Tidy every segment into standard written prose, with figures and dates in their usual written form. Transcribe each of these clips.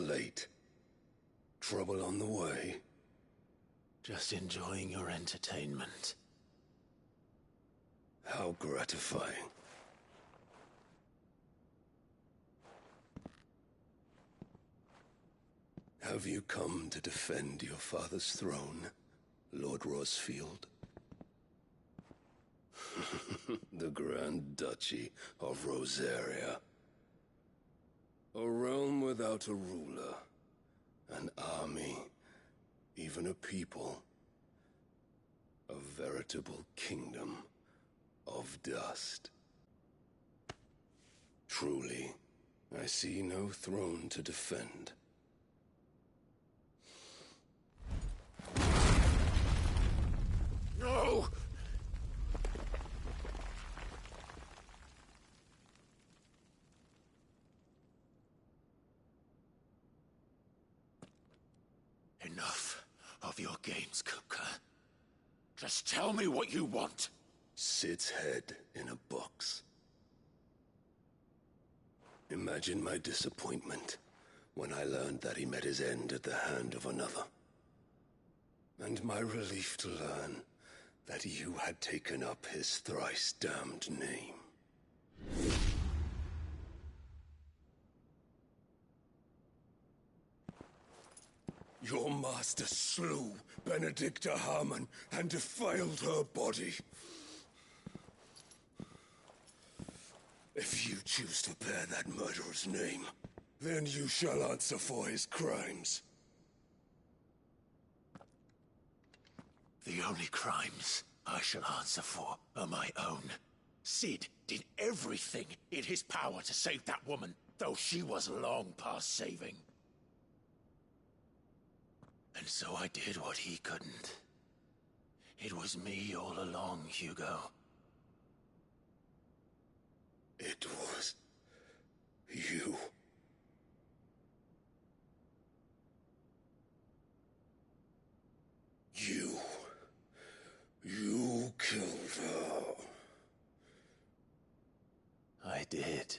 late. Trouble on the way? Just enjoying your entertainment. How gratifying. Have you come to defend your father's throne, Lord Rosfield? The Grand Duchy of Rosaria. A realm without a ruler, an army, even a people. A veritable kingdom of dust. Truly, I see no throne to defend. No! Enough of your games, Kupka. Just tell me what you want. Sid's head in a box. Imagine my disappointment when I learned that he met his end at the hand of another. And my relief to learn that you had taken up his thrice-damned name. Your master slew Benedicta Harmon and defiled her body. If you choose to bear that murderer's name, then you shall answer for his crimes. The only crimes I shall answer for are my own. Sid did everything in his power to save that woman, though she was long past saving. And so I did what he couldn't. It was me all along, Hugo. It was you. You killed her. I did.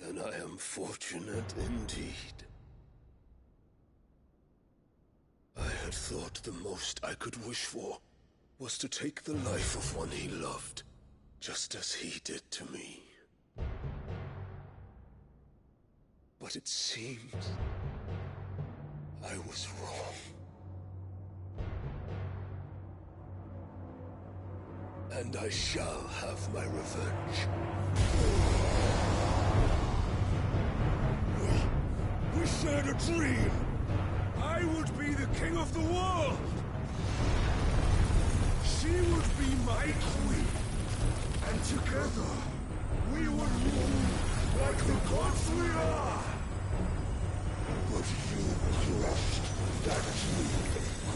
Then I am fortunate indeed. I had thought the most I could wish for was to take the life of one he loved, just as he did to me. But it seems I was wrong. And I shall have my revenge. We shared a dream! I would be the king of the world! She would be my queen! And together, we would rule like the gods we are! But you crushed that dream,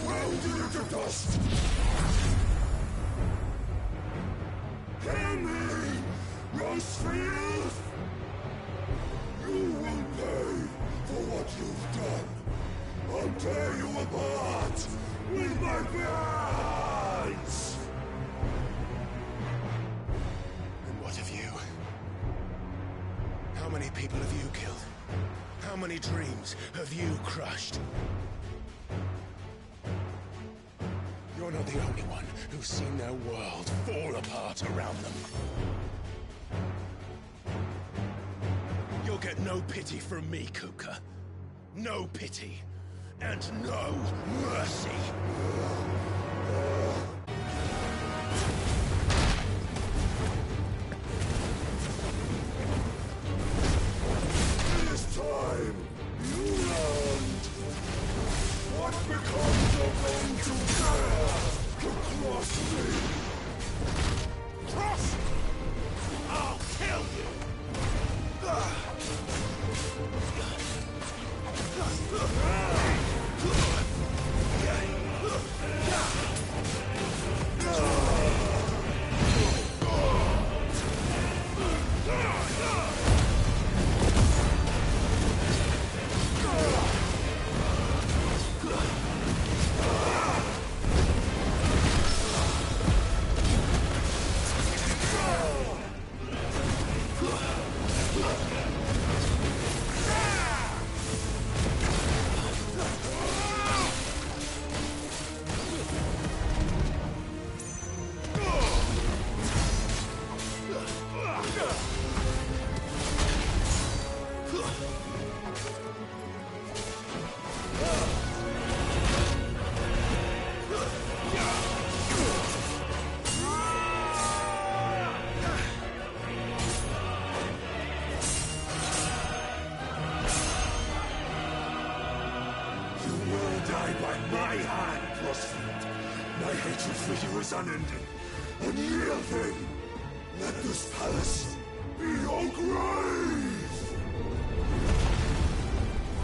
ground it into dust! Hear me, Rosefield! You will pay for what you've done. I'll tear you apart with my bare hands! And what of you? How many people have you killed? How many dreams have you crushed? You're not the only one who's seen their world fall apart around them. You'll get no pity from me, Kupka. No pity. And no mercy. This time, you learned what becomes of those who dare to cross me. Cross! I'll kill you! My hatred for you is unending, unyielding. Let this palace be your grave!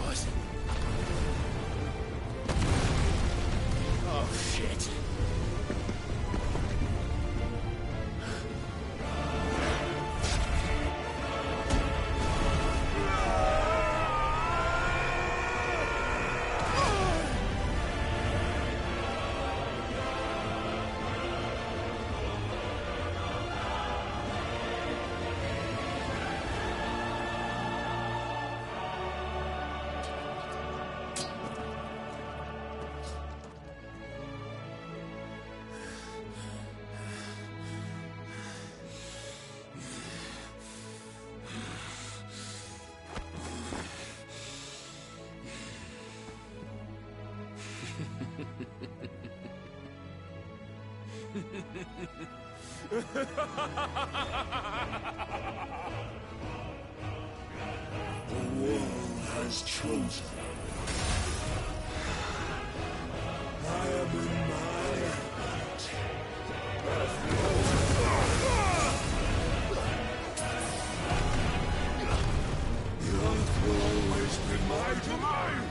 What? Oh, shit. The world has chosen. I am in my hand. The earth will always be my domain.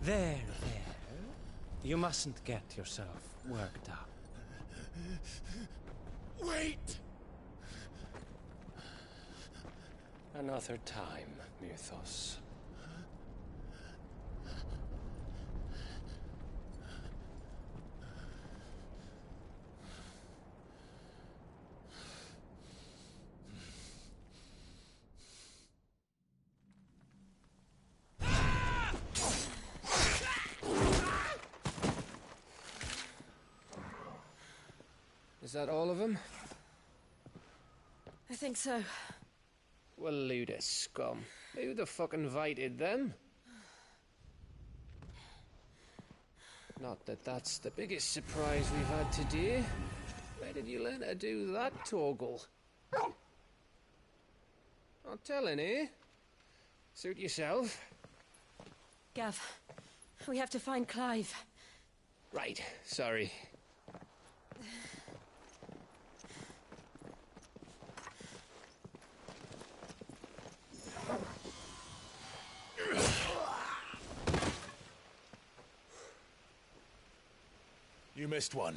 There. You mustn't get yourself worked up. Wait! Another time, Mythos. Is that all of them? I think so. Well, load of scum. Who the fuck invited them? Not that that's the biggest surprise we've had today. Where did you learn to do that, Torgal? Not telling, eh? Suit yourself. Gav, we have to find Clive. Right, sorry. You missed one.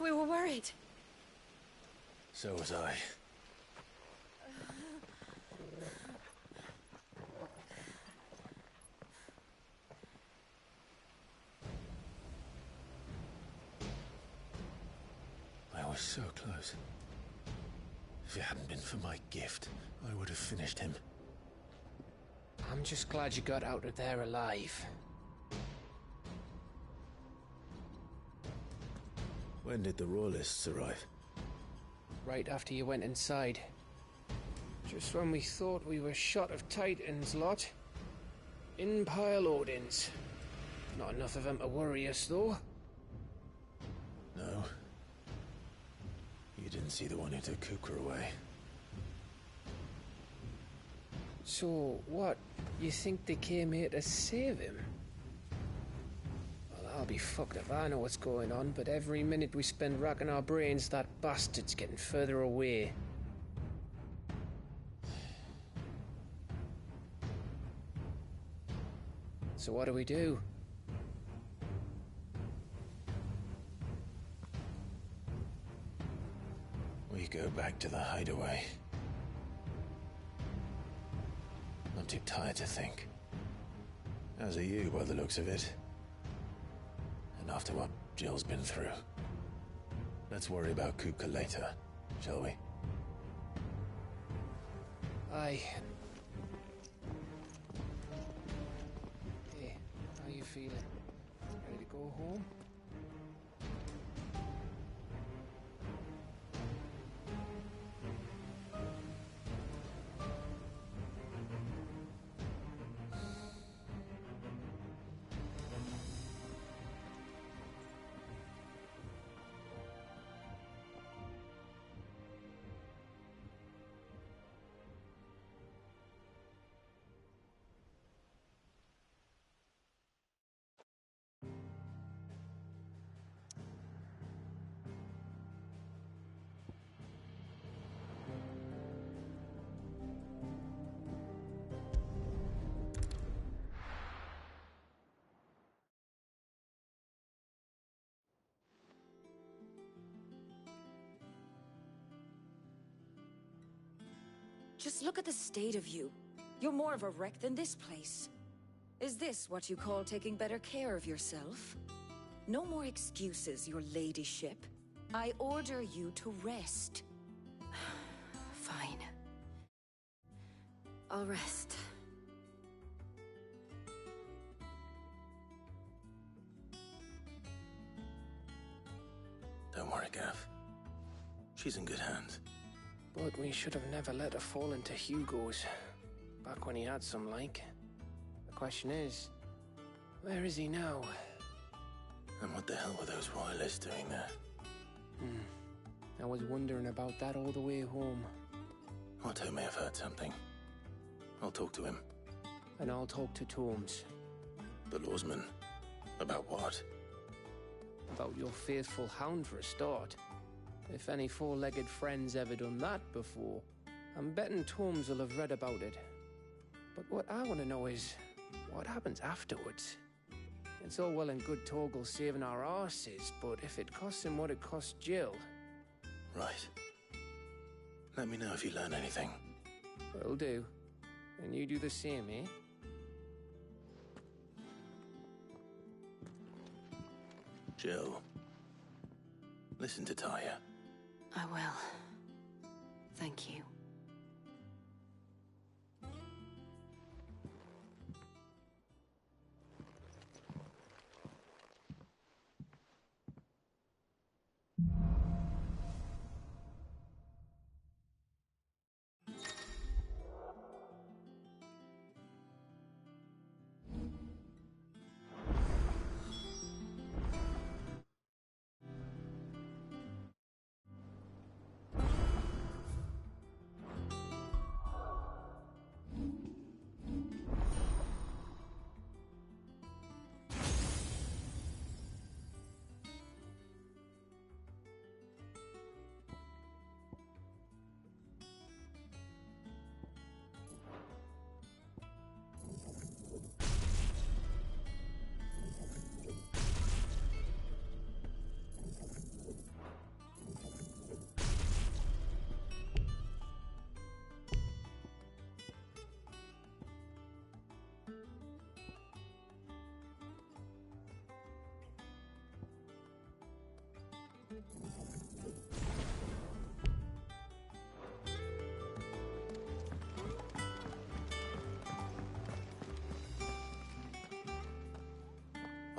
We were worried. So was I. I was so close. If it hadn't been for my gift, I would have finished him. I'm just glad you got out of there alive. When did the Royalists arrive? Right after you went inside. Just when we thought we were shot of Titans lot. In pile Odins. Not enough of them to worry us, though. No. You didn't see the one who took Kukra away. So, what? You think they came here to save him? Well, I'll be fucked if I know what's going on, but every minute we spend racking our brains, that bastard's getting further away. So what do we do? We go back to the hideaway. I'm too tired to think. As are you, by the looks of it. And after what Jill's been through. Let's worry about Kupka later, shall we? Aye. Hey, how you feeling? Ready to go home? Just look at the state of you. You're more of a wreck than this place. Is this what you call taking better care of yourself? No more excuses, your ladyship. I order you to rest. Fine. I'll rest. Don't worry, Gav. She's in good hands. But we should have never let her fall into Hugo's. Back when he had some like. The question is, where is he now? And what the hell were those royalists doing there? I was wondering about that all the way home. Otto may have heard something. I'll talk to him. And I'll talk to Torms. The lawsman? About what? About your faithful hound for a start. If any four-legged friend's ever done that before, I'm betting Torms will have read about it. But what I want to know is, what happens afterwards? It's all well and good Torgal saving our arses, but if it costs him what it cost Jill... Right. Let me know if you learn anything. Will do. And you do the same, eh? Jill, listen to Taya. I will. Thank you.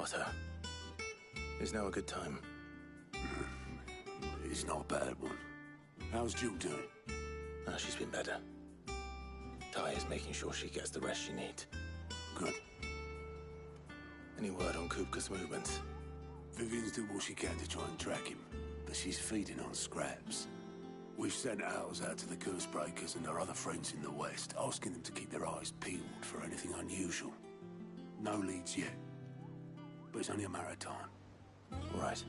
Otto, is now a good time? It's not a bad one. How's Jill doing? Oh, she's been better. Taya's making sure she gets the rest she needs. Good. Any word on Kupka's movements? Vivian's doing what she can to try and track him, but she's feeding on scraps. We've sent ours out to the Cursebreakers and our other friends in the West, asking them to keep their eyes peeled for anything unusual. No leads yet, but it's only a matter of time. Right.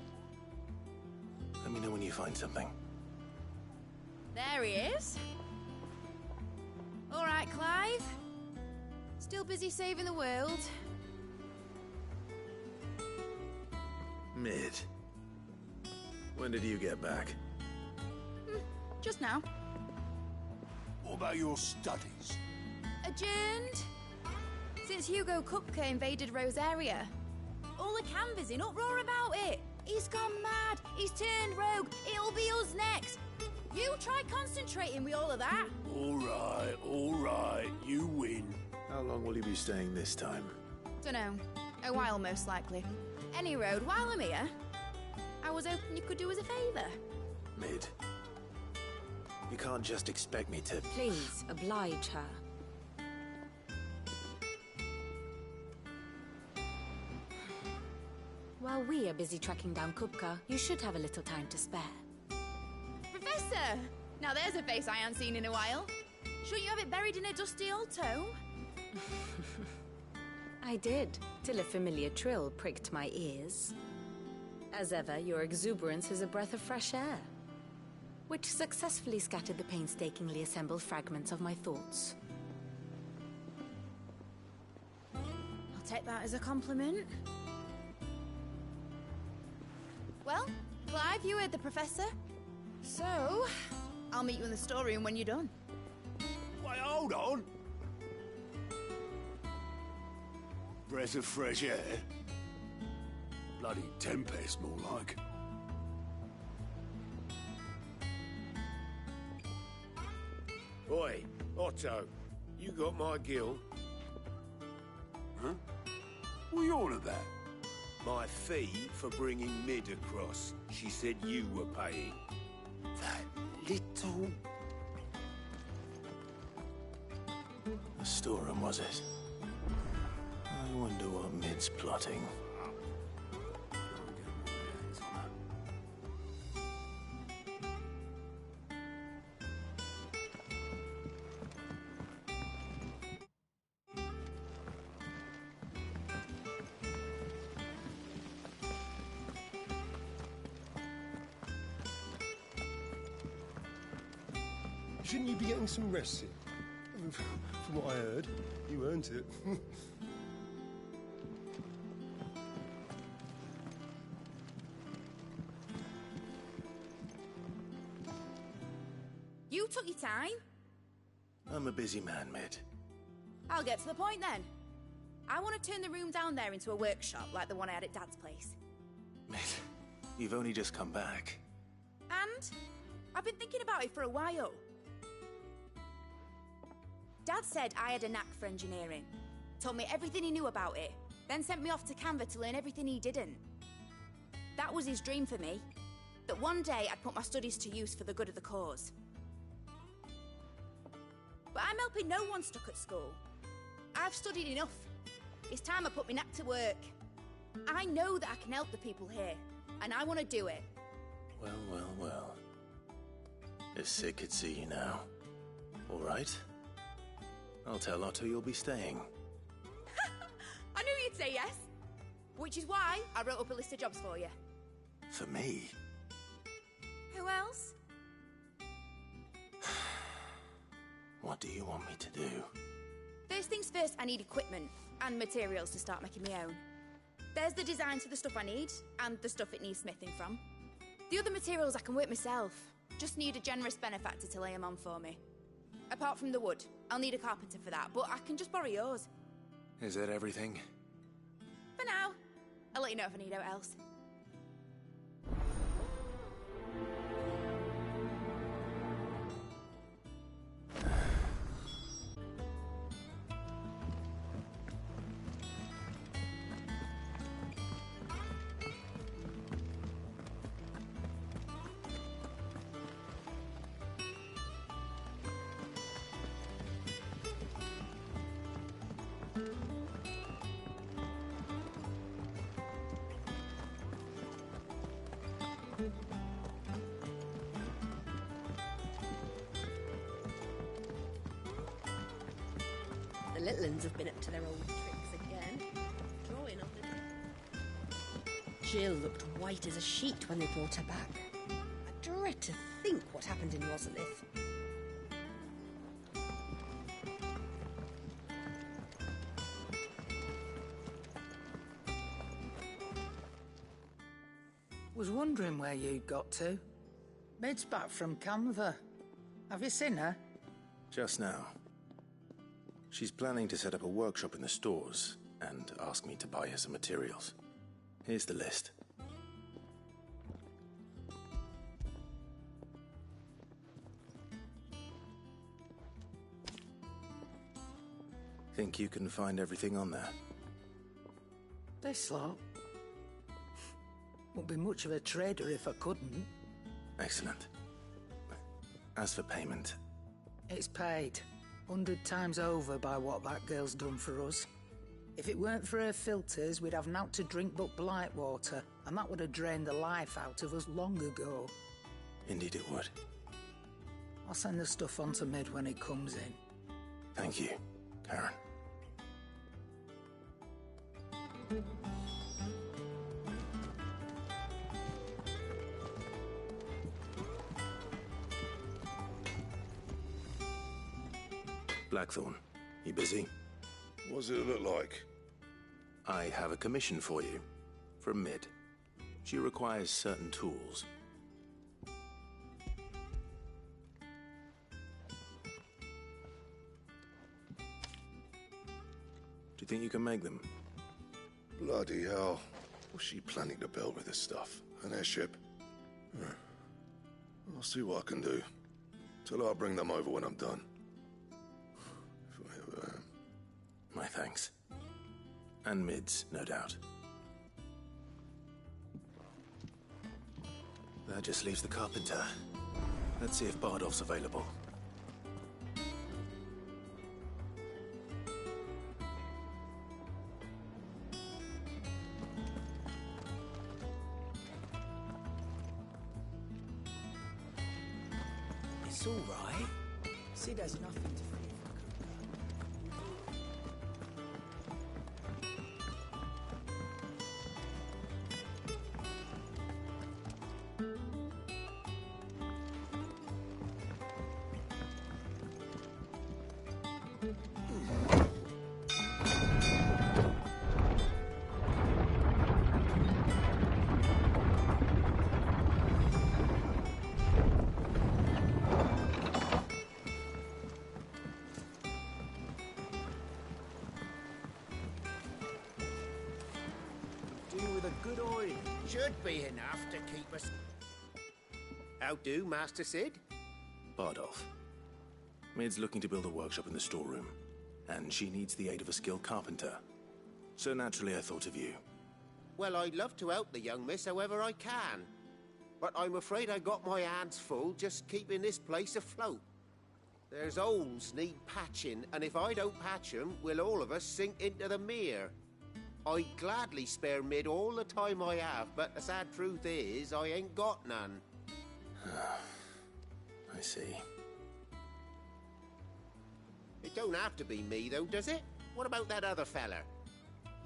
Let me know when you find something. There he is. All right, Clive. Still busy saving the world. Mid. When did you get back? Just now. What about your studies? Adjourned. Since Hugo Kupka invaded Rosaria. All the canvas in uproar about it. He's gone mad. He's turned rogue. It'll be us next. You try concentrating with all of that. All right, you win. How long will you be staying this time? Dunno. A while, most likely. Any road, while I'm here, I was hoping you could do us a favour. Mid. You can't just expect me to... Please, oblige her. While we are busy tracking down Kupka, you should have a little time to spare. Professor! Now there's a face I haven't seen in a while. Shouldn't you have it buried in a dusty old tome? I did, till a familiar trill pricked my ears. As ever, your exuberance is a breath of fresh air, which successfully scattered the painstakingly assembled fragments of my thoughts. I'll take that as a compliment. Well, Clive, you heard the Professor. So, I'll meet you in the storeroom when you're done. Wait, hold on. Breath of fresh air? Bloody tempest, more like. Oi, Otto, you got my gill? Huh? What are you on at that? My fee for bringing Mid across. She said you were paying. That little... The storeroom, was it? I wonder what Mid's plotting. Shouldn't you be getting some rest? From what I heard, you earned it. You took your time. I'm a busy man, Mid. I'll get to the point then. I want to turn the room down there into a workshop like the one I had at Dad's place. Mid, you've only just come back. And I've been thinking about it for a while. Dad said I had a knack for engineering. Told me everything he knew about it. Then sent me off to Canva to learn everything he didn't. That was his dream for me. That one day I'd put my studies to use for the good of the cause. But I'm helping no one stuck at school. I've studied enough. It's time I put my knack to work. I know that I can help the people here, and I want to do it. Well, well, well. If Sid could see you now. All right. I'll tell Otto you'll be staying. I knew you'd say yes. Which is why I wrote up a list of jobs for you. For me? Who else? What do you want me to do? First things first, I need equipment and materials to start making my own. There's the designs for the stuff I need, and the stuff it needs smithing from. The other materials I can work myself. Just need a generous benefactor to lay them on for me. Apart from the wood, I'll need a carpenter for that, but I can just borrow yours. Is that everything? For now. I'll let you know if I need out else. The little uns have been up to their old tricks again. Drawing on the... Jill looked white as a sheet when they brought her back. I dread to think what happened in Rosalith. Was wondering where you'd got to. Mid's back from Canva. Have you seen her? Just now. She's planning to set up a workshop in the stores and ask me to buy her some materials. Here's the list. Think you can find everything on there? This lot. Wouldn't be much of a trader if I couldn't. Excellent. As for payment... It's paid. 100 times over by what that girl's done for us. If it weren't for her filters, we'd have naught to drink but blight water, and that would have drained the life out of us long ago. Indeed it would. I'll send the stuff on to Mid when it comes in. Thank you, Karen. Blackthorn, you busy? What's it look like? I have a commission for you, from Mid. She requires certain tools. Do you think you can make them? Bloody hell. What's she planning to build with this stuff? An airship? I'll see what I can do. Tell her I'll bring them over when I'm done. If I ever am. My thanks. And Mid's, no doubt. That just leaves the carpenter. Let's see if Bardolph's available. It's all right. Sid has nothing to fear. good oil. Should be enough to keep us... How do, Master Cid? Bardolph. Mid's looking to build a workshop in the storeroom, and she needs the aid of a skilled carpenter. So naturally I thought of you. Well, I'd love to help the young miss however I can. But I'm afraid I got my hands full just keeping this place afloat. There's holes need patching, and if I don't patch them, we'll all of us sink into the mere. I'd gladly spare Mid all the time I have, but the sad truth is, I ain't got none. I see. It don't have to be me, though, does it? What about that other fella?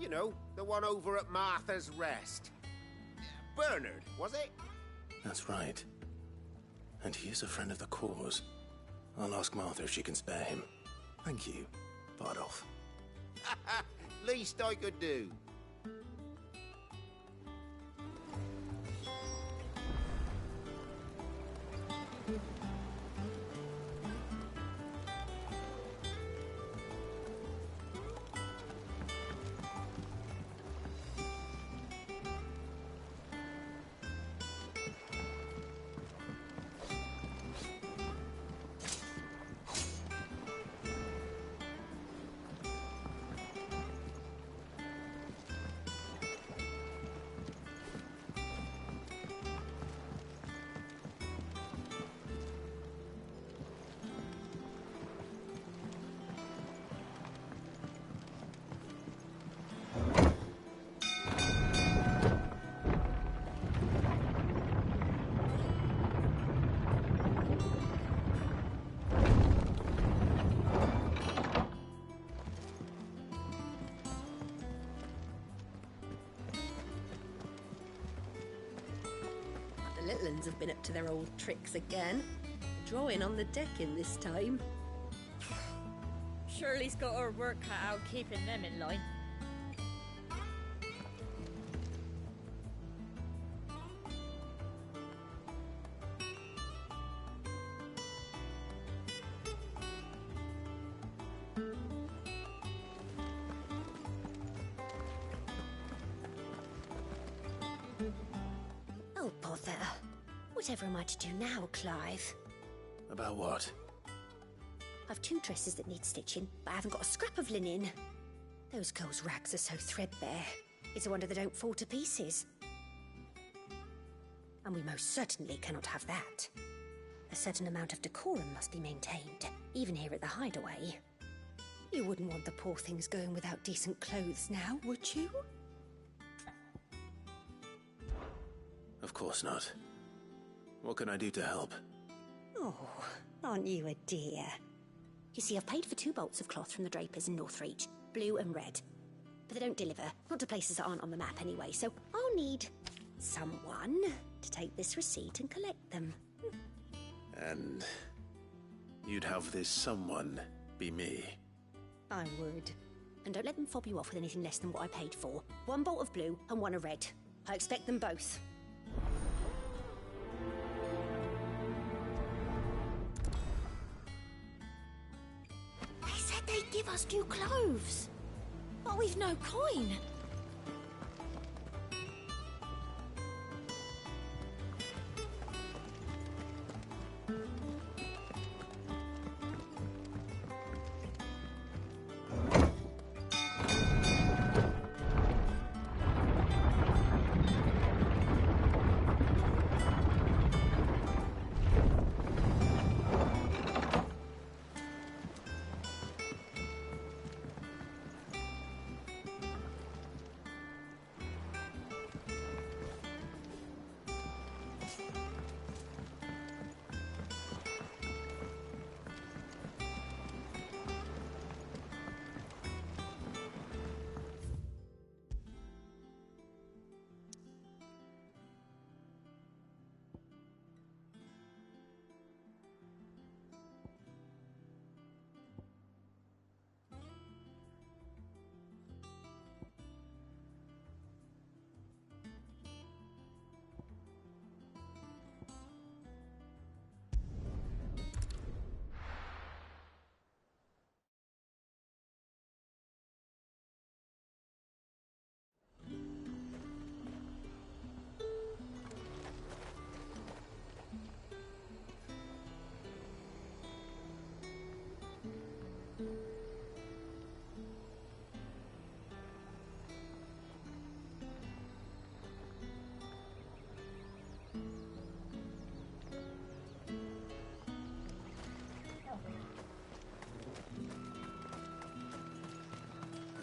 You know, the one over at Martha's Rest. Bernard, was it? That's right. And he is a friend of the cause. I'll ask Martha if she can spare him. Thank you, Bardolph. Least I could do. The little uns have been up to their old tricks again. Drawing on the decking this time. Shirley's got her work cut out keeping them in line. Oh, bother. Whatever am I to do now, Clive? About what? I've 2 dresses that need stitching, but I haven't got a scrap of linen. Those girls' rags are so threadbare. It's a wonder they don't fall to pieces. And we most certainly cannot have that. A certain amount of decorum must be maintained, even here at the Hideaway. You wouldn't want the poor things going without decent clothes now, would you? Of course not. What can I do to help? Oh, aren't you a dear? You see, I've paid for 2 bolts of cloth from the drapers in Northreach, blue and red. But they don't deliver, not to places that aren't on the map anyway, so I'll need someone to take this receipt and collect them. And you'd have this someone be me? I would. And don't let them fob you off with anything less than what I paid for. 1 bolt of blue and 1 of red. I expect them both. They said they'd give us new clothes. But we've no coin.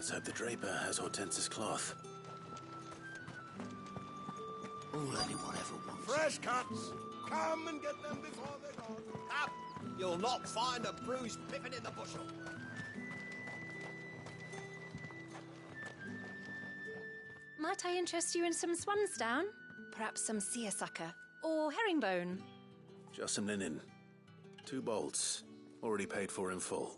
Let's hope the draper has Hortense's cloth. All anyone ever wants. Fresh cuts! Come and get them before they're gone. Up! You'll not find a bruised pippin in the bushel. Might I interest you in some swansdown? Perhaps some seersucker or herringbone? Just some linen. 2 bolts. Already paid for in full.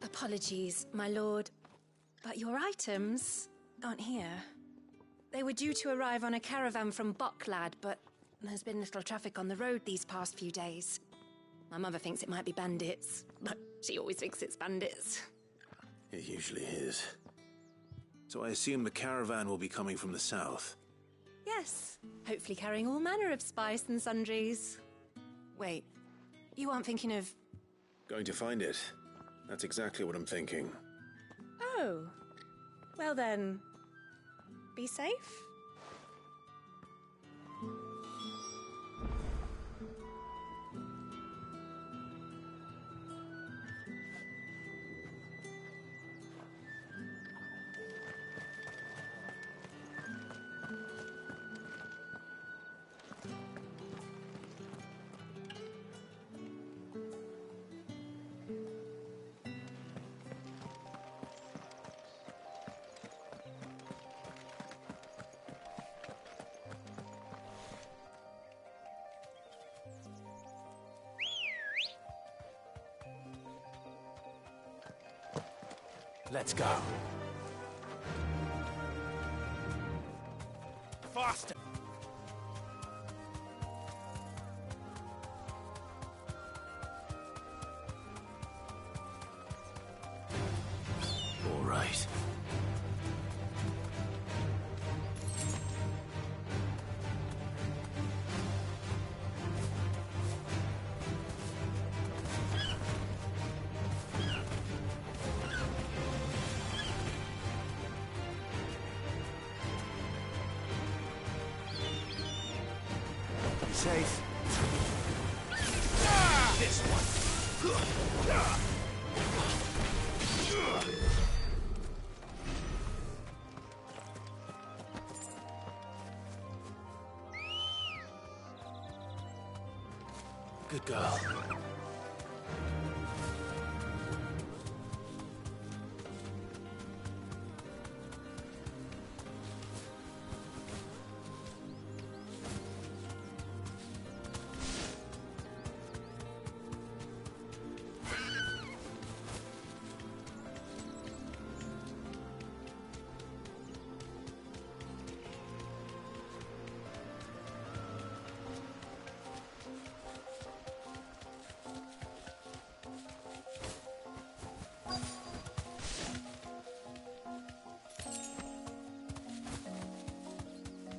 Apologies, my lord, but your items aren't here. They were due to arrive on a caravan from Bocklad, but there's been little traffic on the road these past few days. My mother thinks it might be bandits, but she always thinks it's bandits. It usually is. So I assume the caravan will be coming from the south. Yes, hopefully carrying all manner of spice and sundries. Wait, you aren't thinking of... Going to find it. That's exactly what I'm thinking. Oh, well then, be safe. Let's go. Faster! All right. Safe. This one. Good girl.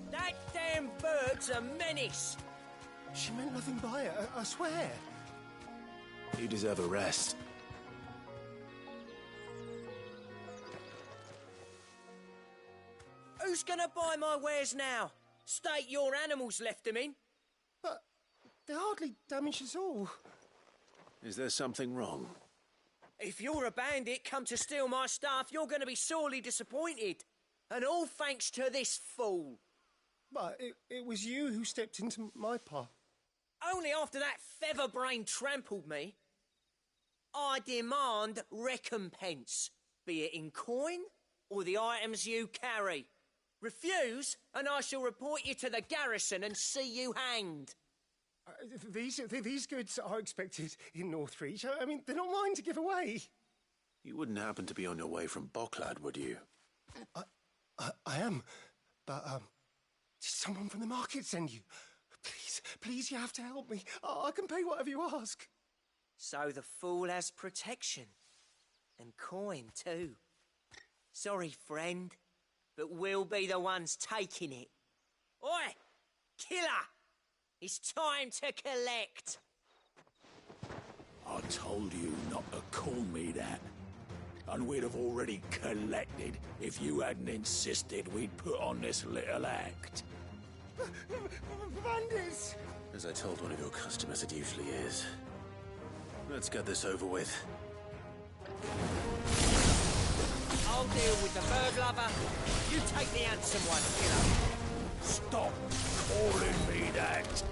That damn bird's a menace. She meant nothing by it, I swear. You deserve a rest. Who's gonna buy my wares now? State your animals left them in. But they hardly damaged us all. Is there something wrong? If you're a bandit come to steal my stuff, you're gonna be sorely disappointed. And all thanks to this fool. But it was you who stepped into my path. Only after that featherbrain trampled me. I demand recompense, be it in coin or the items you carry. Refuse, and I shall report you to the garrison and see you hanged. These goods are expected in Northreach. I mean, they're not mine to give away. You wouldn't happen to be on your way from Bocklad, would you? I am, but did someone from the market send you? Please, you have to help me. I can pay whatever you ask. So the fool has protection. And coin, too. Sorry, friend, but we'll be the ones taking it. Oi! Killer! It's time to collect! I told you not to call me that. And we'd have already collected if you hadn't insisted we'd put on this little act. Bandits! As I told one of your customers, it usually is. Let's get this over with. I'll deal with the bird lover. You take the handsome one, killer. Stop calling me that!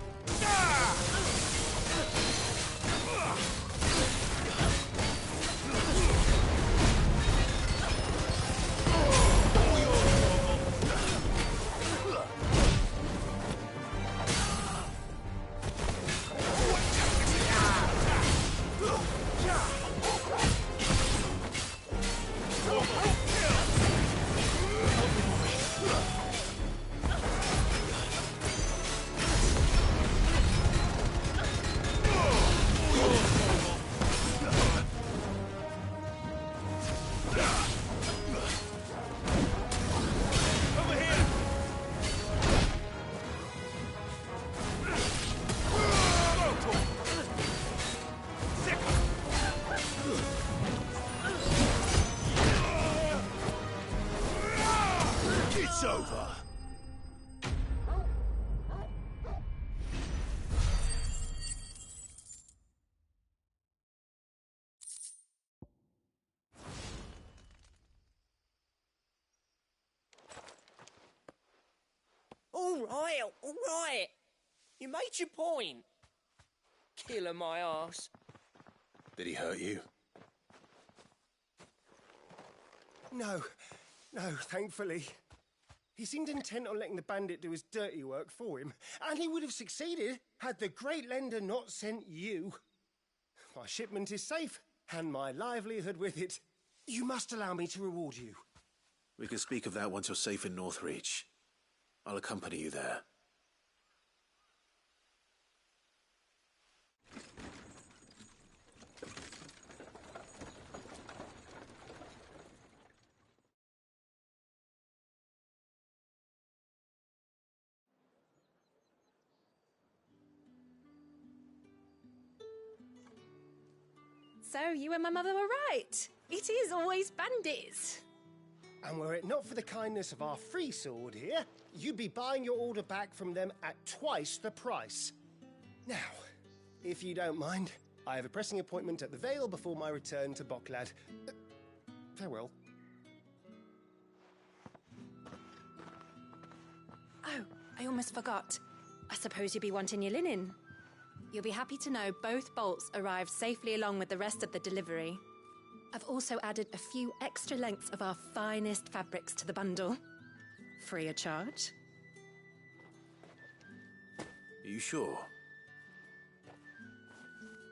It's over. All right. You made your point. Killer my ass. Did he hurt you? No, thankfully. He seemed intent on letting the bandit do his dirty work for him, and he would have succeeded had the Great Lender not sent you. My shipment is safe, and my livelihood with it. You must allow me to reward you. We can speak of that once you're safe in Northreach. I'll accompany you there. So, you and my mother were right. It is always bandits. And were it not for the kindness of our free sword here, you'd be buying your order back from them at twice the price. Now, if you don't mind, I have a pressing appointment at the Vale before my return to Boklad. Farewell. Oh, I almost forgot. I suppose you'll be wanting your linen. You'll be happy to know both bolts arrived safely along with the rest of the delivery. I've also added a few extra lengths of our finest fabrics to the bundle. Free of charge. Are you sure?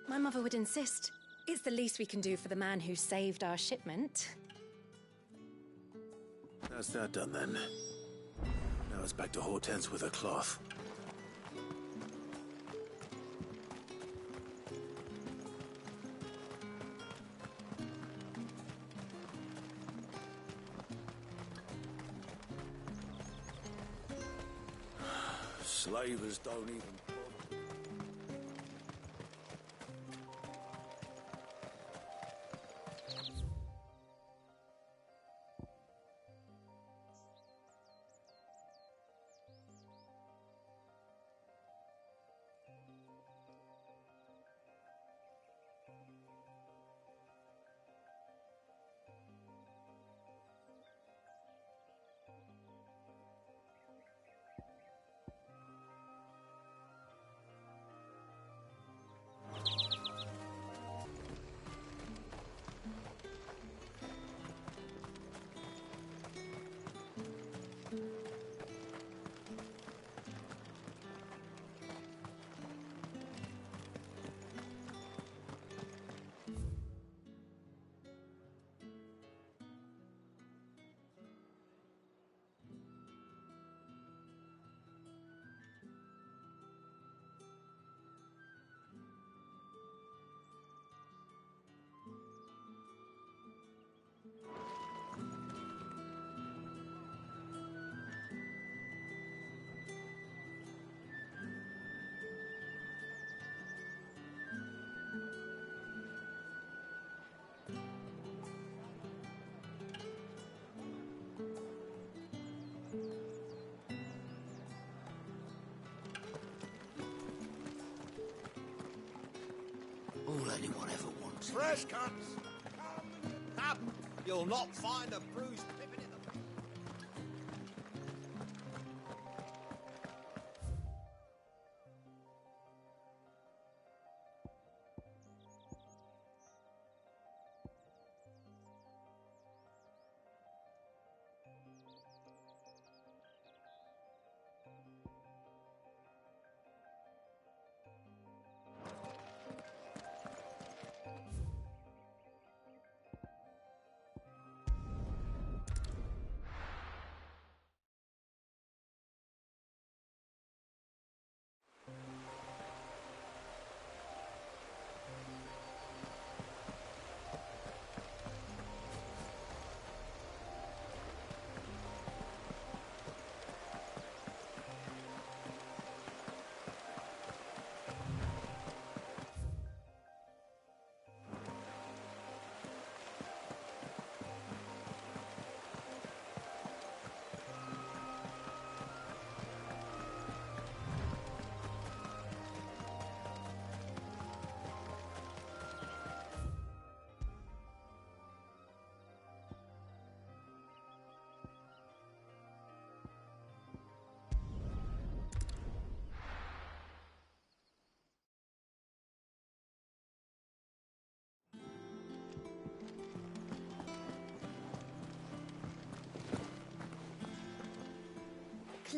My mother would insist. It's the least we can do for the man who saved our shipment. That's that done then. Now it's back to Hortense with her cloth. Slavers don't even bother. anyone ever wants it. Fresh cuts! Come! You'll not find a bruised pippin in the...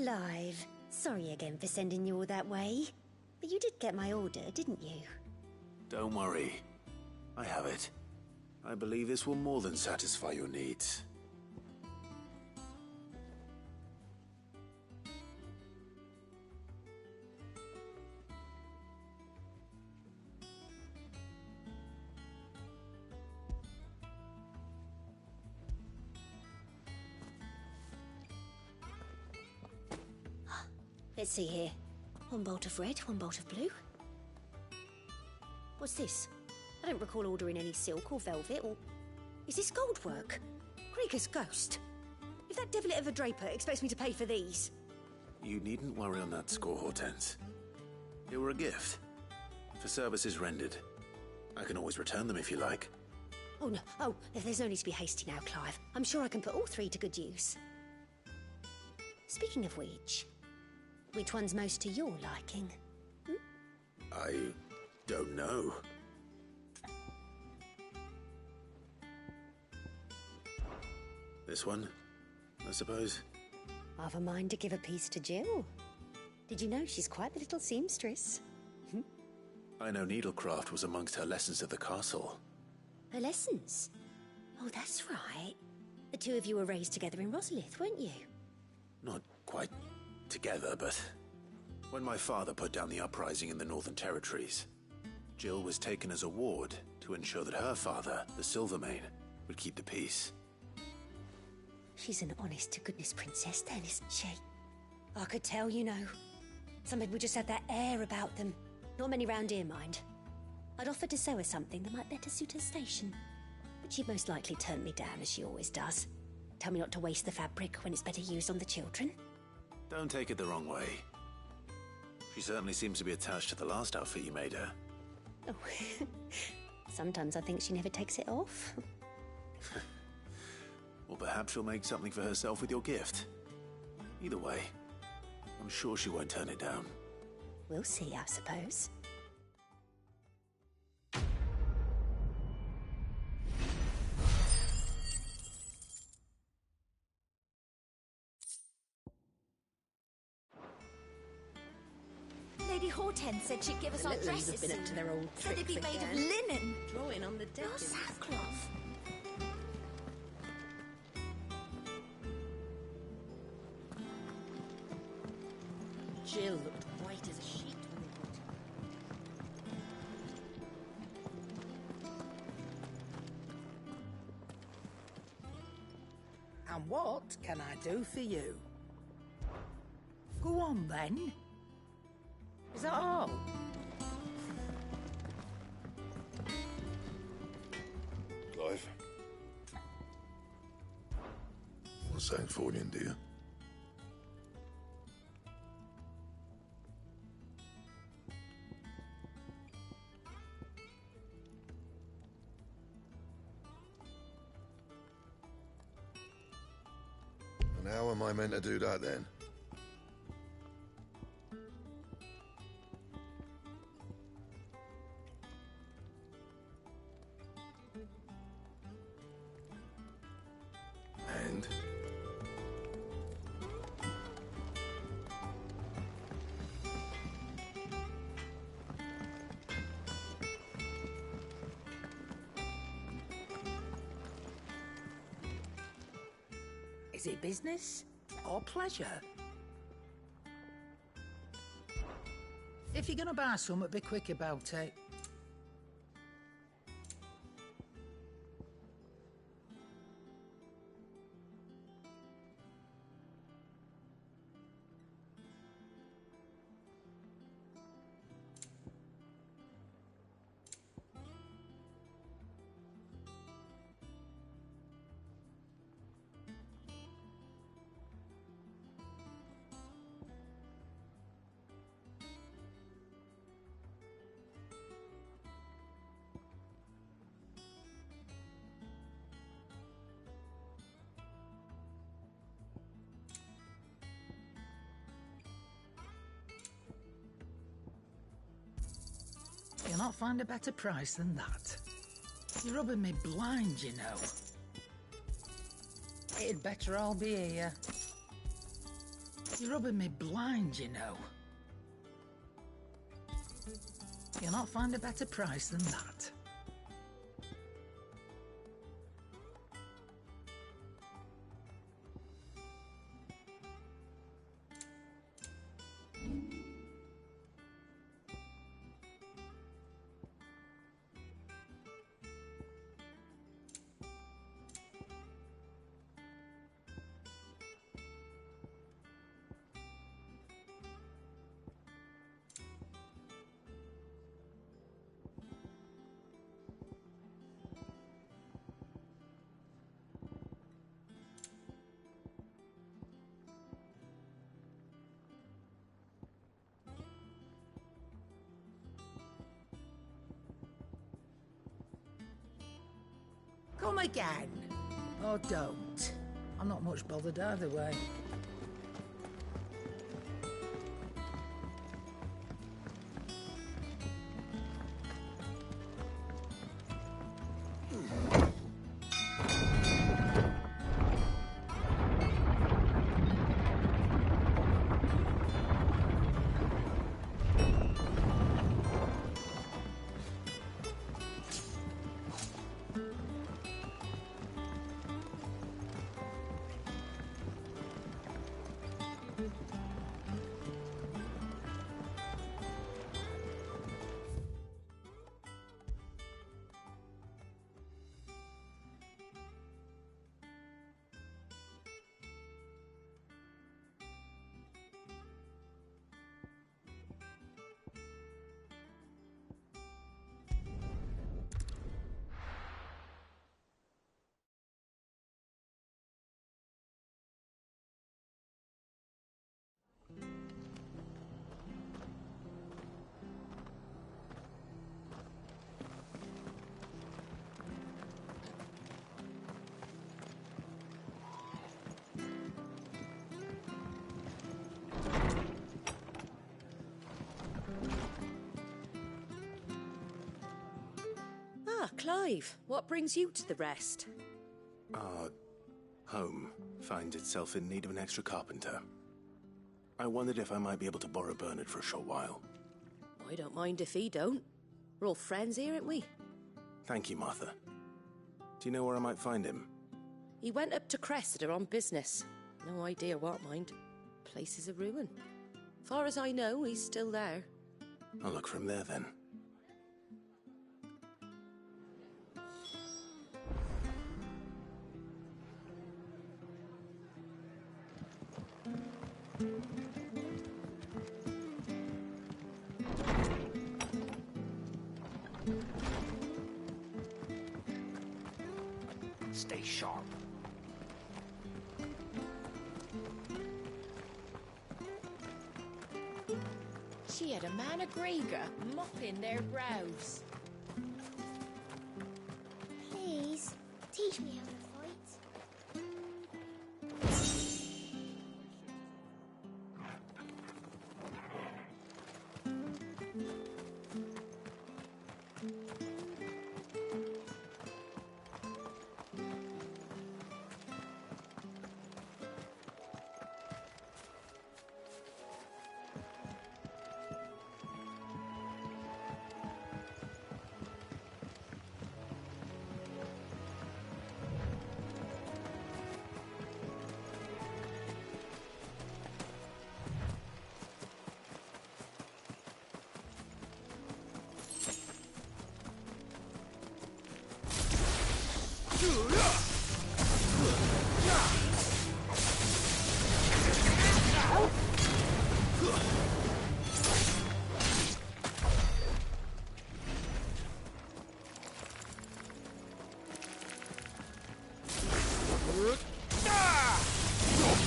Clive, sorry again for sending you all that way. But you did get my order, didn't you? Don't worry. I have it. I believe this will more than satisfy your needs. Let's see here. One bolt of red, one bolt of blue. What's this? I don't recall ordering any silk or velvet or... Is this gold work? Krieger's ghost. If that devil of a draper expects me to pay for these... You needn't worry on that score, Hortense. They were a gift. For services rendered. I can always return them if you like. Oh, no. Oh, there's no need to be hasty now, Clive. I'm sure I can put all three to good use. Speaking of which one's most to your liking? I don't know. This one, I suppose. I've a mind to give a piece to Jill. Did you know she's quite the little seamstress? I know needlecraft was amongst her lessons at the castle. Her lessons? Oh, that's right. The two of you were raised together in Rosalith, weren't you? Not quite together, but when my father put down the uprising in the Northern Territories, Jill was taken as a ward to ensure that her father, the Silvermane, would keep the peace. She's an honest-to-goodness princess then, isn't she? I could tell, you know. Some people just have that air about them. Not many round here, mind. I'd offered to sew her something that might better suit her station. But she'd most likely turn me down, as she always does. Tell me not to waste the fabric when it's better used on the children. Don't take it the wrong way. She certainly seems to be attached to the last outfit you made her. Oh, sometimes I think she never takes it off. Or perhaps she'll make something for herself with your gift. Either way, I'm sure she won't turn it down. We'll see, I suppose. Lady Hortense said she'd give us The our little ones dresses have been up to their old said they'd be tricks made of again. linen. Drawing on the dead. Not sackcloth. Jill looked white as a sheet when they brought her. And what can I do for you? Go on then. Is that all? Clive. What's that for you, dear? And how am I meant to do that then? And? Is it business or pleasure? If you're gonna buy something, be quick about it. You'll not find a better price than that. You're rubbing me blind, you know. It'd better all be here. You're rubbing me blind, you know. You'll not find a better price than that. Come again. Or don't. I'm not much bothered either way. Ah, Clive, what brings you to the rest? Our home finds itself in need of an extra carpenter. I wondered if I might be able to borrow Bernard for a short while. I don't mind if he don't. We're all friends here, aren't we? Thank you, Martha. Do you know where I might find him? He went up to Cressida on business. No idea what, mind. Place is a ruin. Far as I know, he's still there. I'll look for him there, then. Stay sharp. She had a man of Grega mopping their brows. Please, teach me how to fight.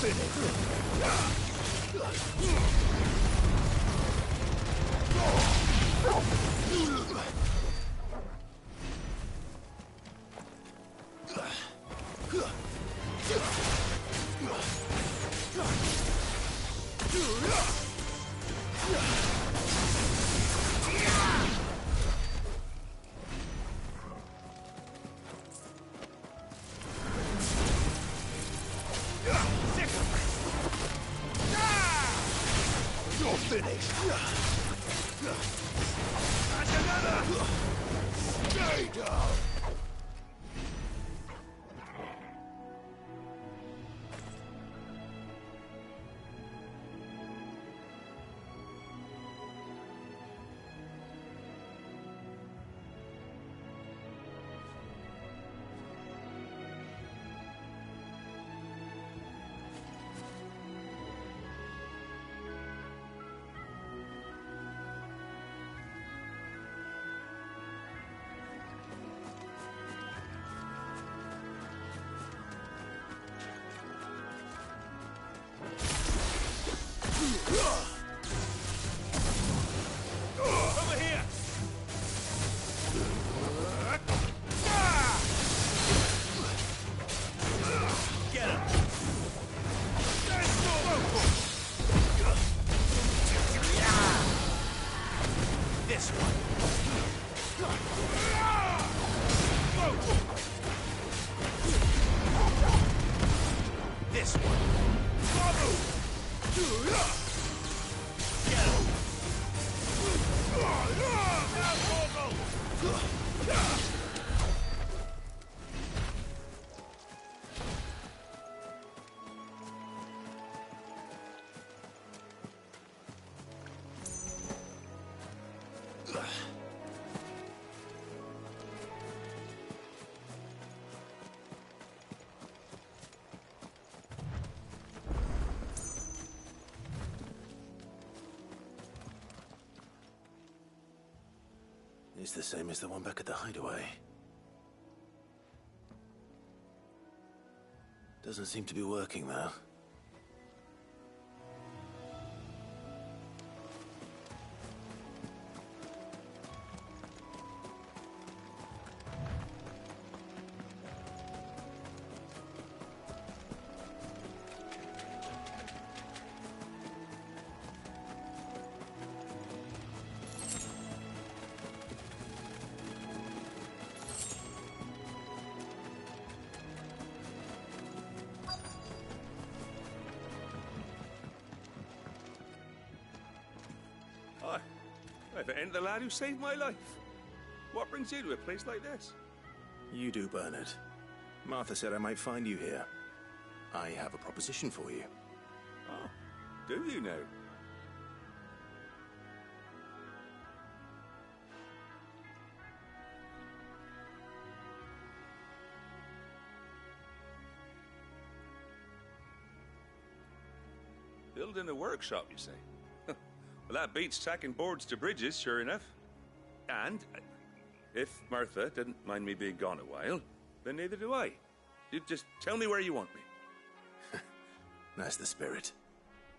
You're finished. That's another! Stay down. Over here! Get him! This one. This one. Get him! It's the same as the one back at the hideaway. Doesn't seem to be working, though. Hi. If it ain't the lad who saved my life. What brings you to a place like this? You do, Bernard. Martha said I might find you here. I have a proposition for you. Oh, do you now? Building a workshop, you say? Well, that beats tacking boards to bridges, sure enough. And if Martha didn't mind me being gone a while, then neither do I. You just tell me where you want me. That's the spirit.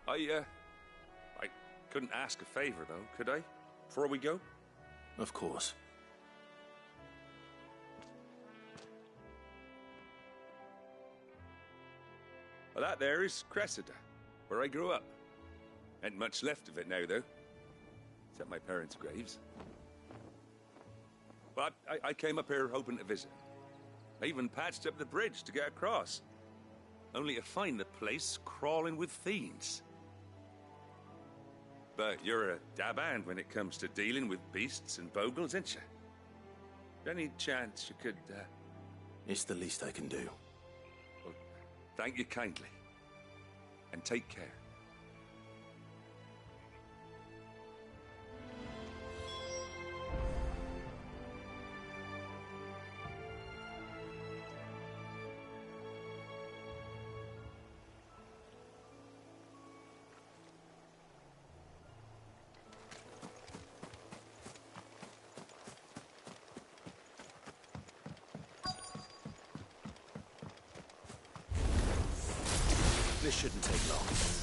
I couldn't ask a favor, though, could I? Before we go? Of course. Well, that there is Cressida, where I grew up. Ain't much left of it now, though. Except my parents' graves. But I came up here hoping to visit. I even patched up the bridge to get across. Only to find the place crawling with fiends. But you're a dab hand when it comes to dealing with beasts and bogles, ain't you? Any chance you could, It's the least I can do. Well, thank you kindly. And take care. This shouldn't take long.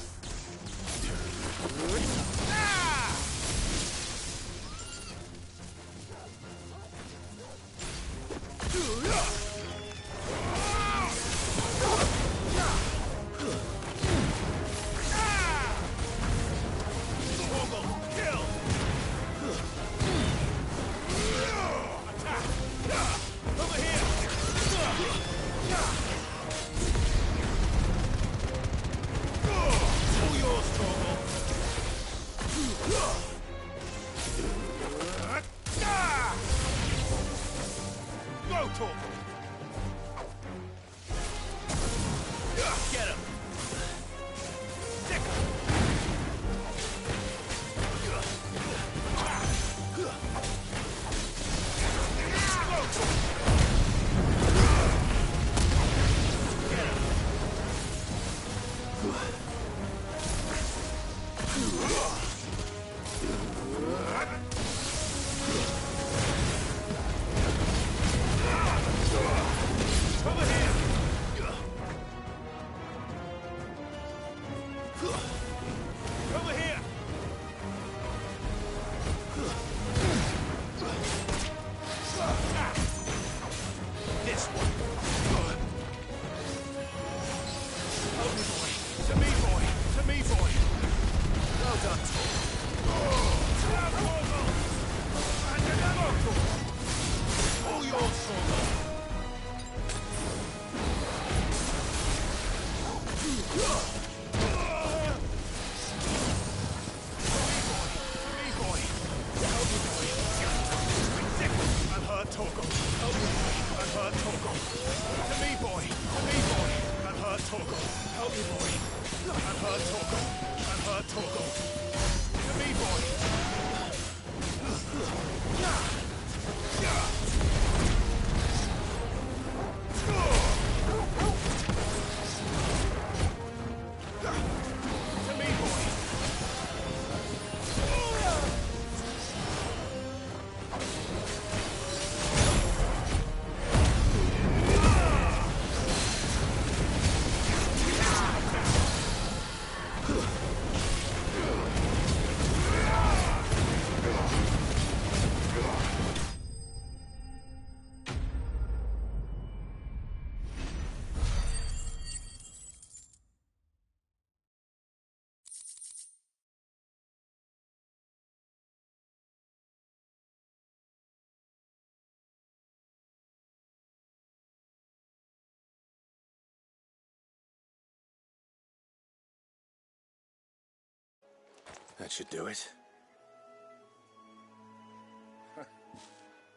That should do it.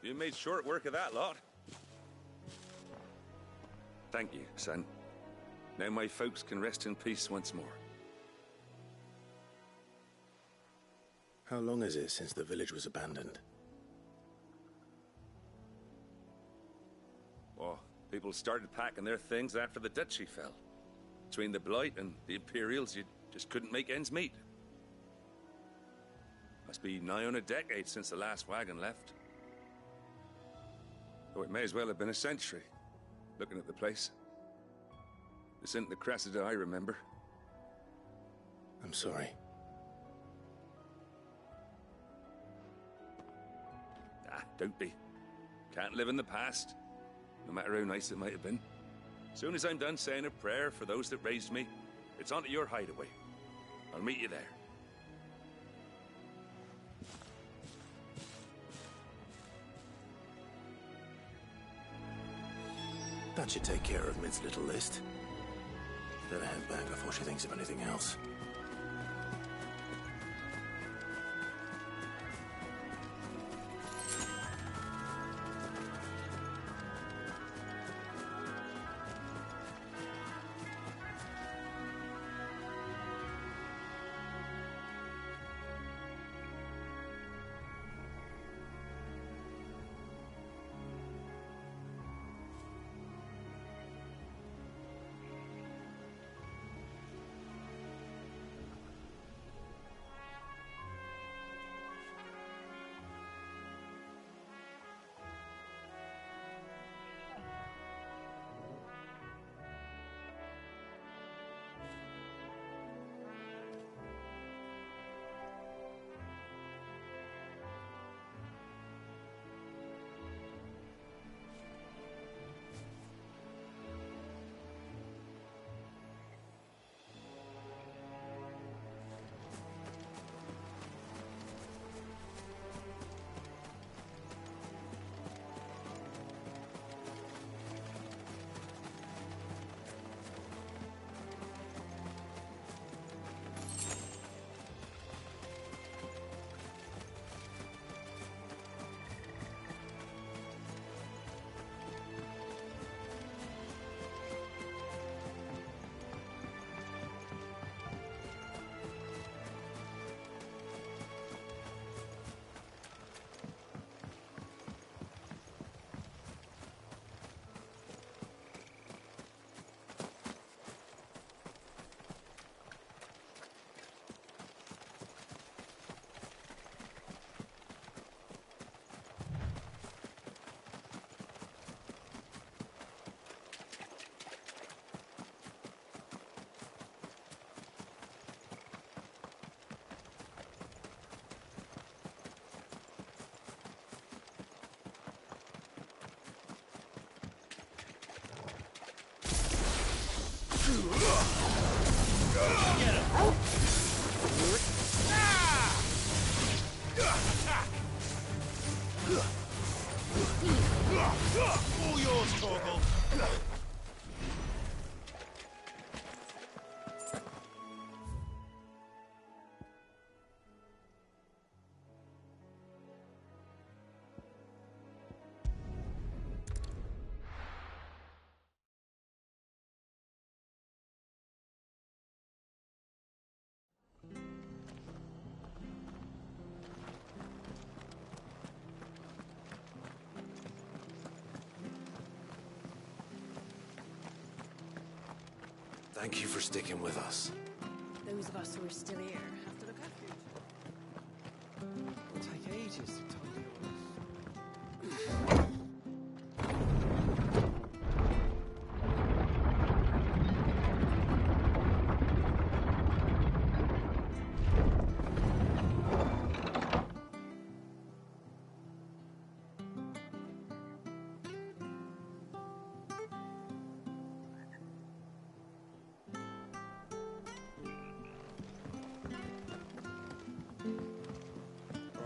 You made short work of that lot. Thank you, son. Now my folks can rest in peace once more. How long is it since the village was abandoned? Oh, people started packing their things after the duchy fell. Between the Blight and the Imperials, you just couldn't make ends meet. Must be nigh on a decade since the last wagon left. Though it may as well have been a century, looking at the place. This isn't the Cressida I remember. I'm sorry. Ah, don't be. Can't live in the past, no matter how nice it might have been. Soon as I'm done saying a prayer for those that raised me, it's on to your hideaway. I'll meet you there. That should take care of Mid's little list. Better head back before she thinks of anything else. All yours, Torgal. Thank you for sticking with us. Those of us who are still here have to look after each other. It'll take ages to tidy all this.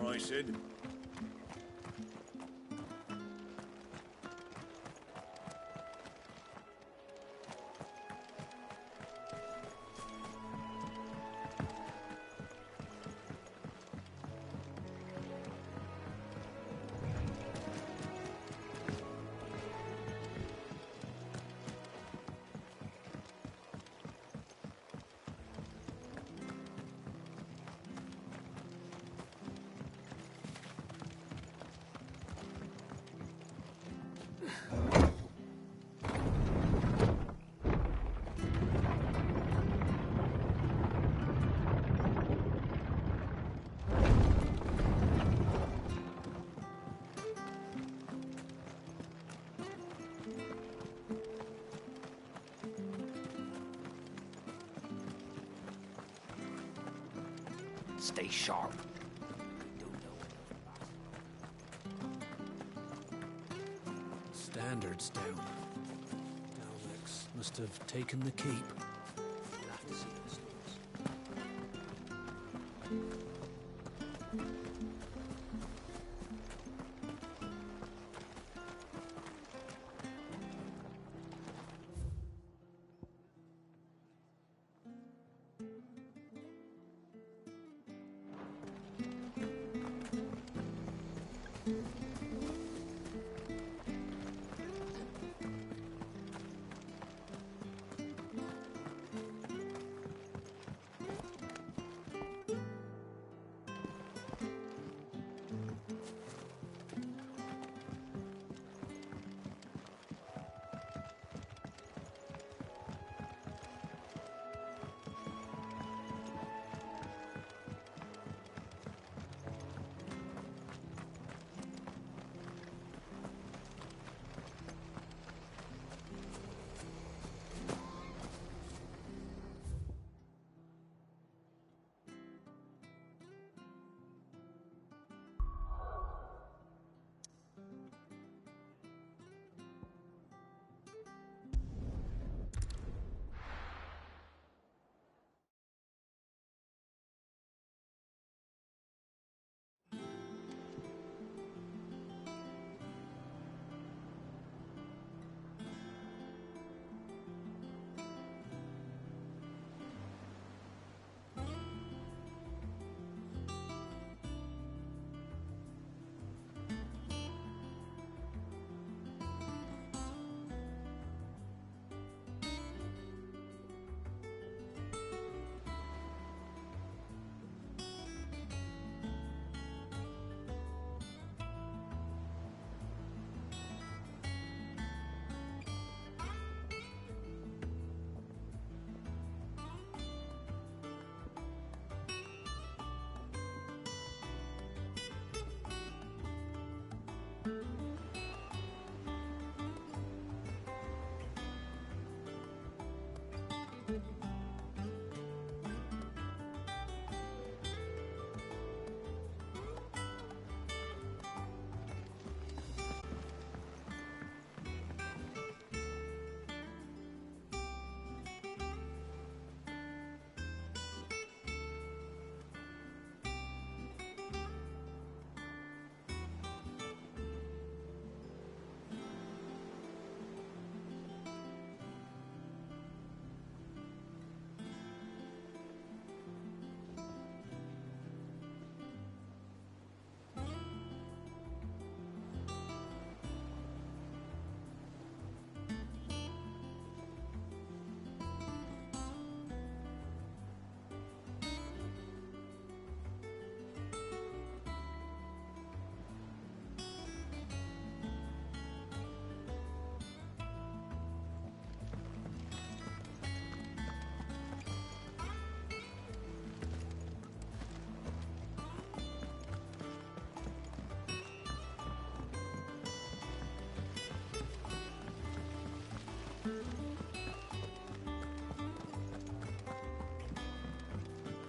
All right, Sid. Stay sharp. Standards down. Alex must have taken the keep. We'll have to see the stores.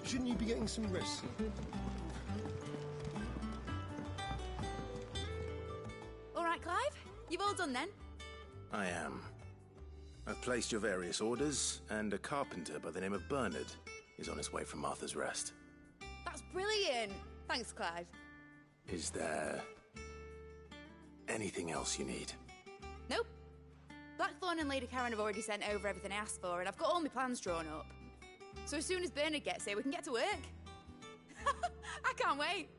Shouldn't you be getting some rest? All right, Clive? You've all done then? I am. I've placed your various orders, and a carpenter by the name of Bernard is on his way from Martha's Rest. That's brilliant. Thanks, Clive. Is there anything else you need? Nope. Blackthorn and Lady Karen have already sent over everything I asked for, and I've got all my plans drawn up. So as soon as Bernard gets here, we can get to work. I can't wait.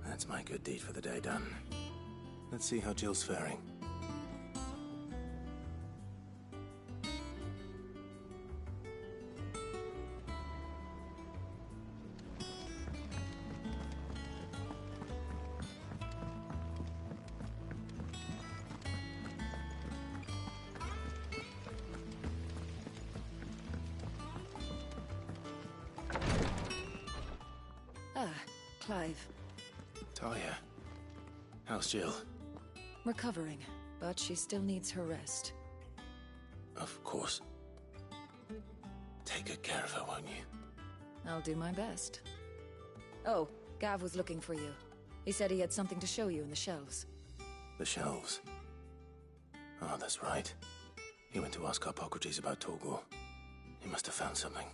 That's my good deed for the day done. Let's see how Jill's faring. Ah, Clive. Talia, how's Jill? Recovering, but she still needs her rest. Of course. Take good care of her, won't you? I'll do my best. Oh, Gav was looking for you. He said he had something to show you in the shelves. The shelves. Oh, that's right. He went to ask Harpocrates about Torgal. He must have found something.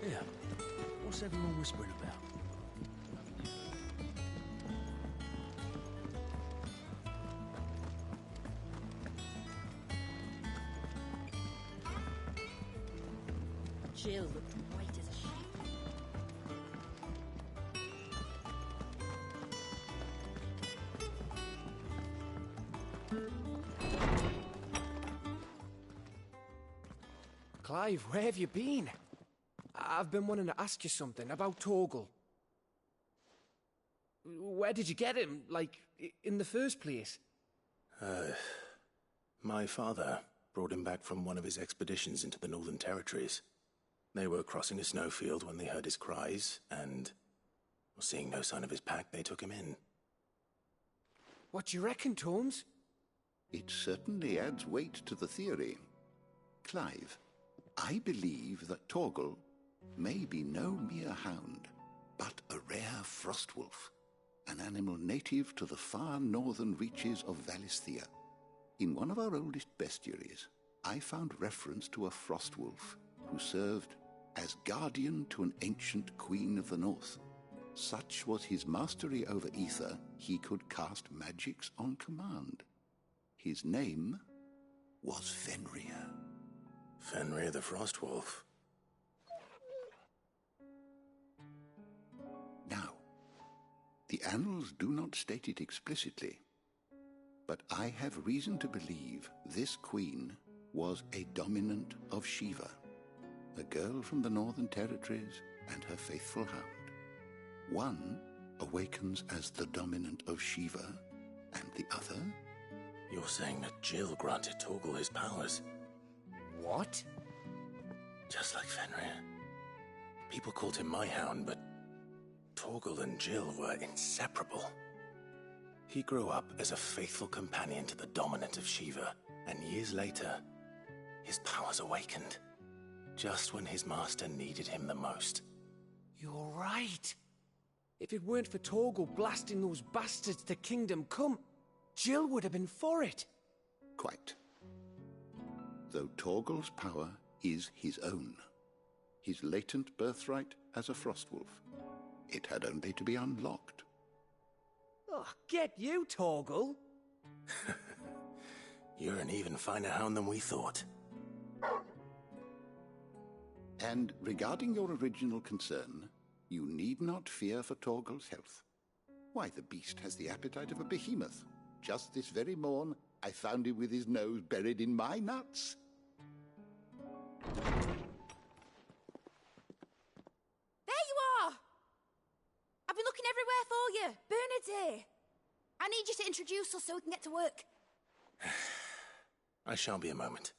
Yeah. What's everyone whispering about? Jill looked white as a sheet. Clive, where have you been? I've been wanting to ask you something about Torgal. Where did you get him, like, in the first place? My father brought him back from one of his expeditions into the Northern Territories. They were crossing a snowfield when they heard his cries, and, seeing no sign of his pack, they took him in. What do you reckon, Tomes? It certainly adds weight to the theory. Clive, I believe that Torgal may be no mere hound, but a rare frostwolf, an animal native to the far northern reaches of Valisthea. In one of our oldest bestiaries, I found reference to a frostwolf who served as guardian to an ancient queen of the north. Such was his mastery over ether, he could cast magics on command. His name was Fenrir. Fenrir the Frostwolf. Now, the annals do not state it explicitly, but I have reason to believe this queen was a dominant of Shiva, a girl from the Northern Territories and her faithful hound. One awakens as the dominant of Shiva, and the other... You're saying that Jill granted Torgal his powers? What? Just like Fenrir. People called him my hound, but Torgal and Jill were inseparable. He grew up as a faithful companion to the dominant of Shiva, and years later, his powers awakened, just when his master needed him the most. You're right. If it weren't for Torgal blasting those bastards to Kingdom Come, Jill would have been for it. Quite. Though Torgal's power is his own, his latent birthright as a Frostwolf, it had only to be unlocked. Oh, get you, Torgal. You're an even finer hound than we thought. And regarding your original concern, you need not fear for Torgal's health. Why, the beast has the appetite of a behemoth. Just this very morn, I found him with his nose buried in my nuts. There you are! I've been looking everywhere for you. Bernard's here. I need you to introduce us so we can get to work. I shall be a moment.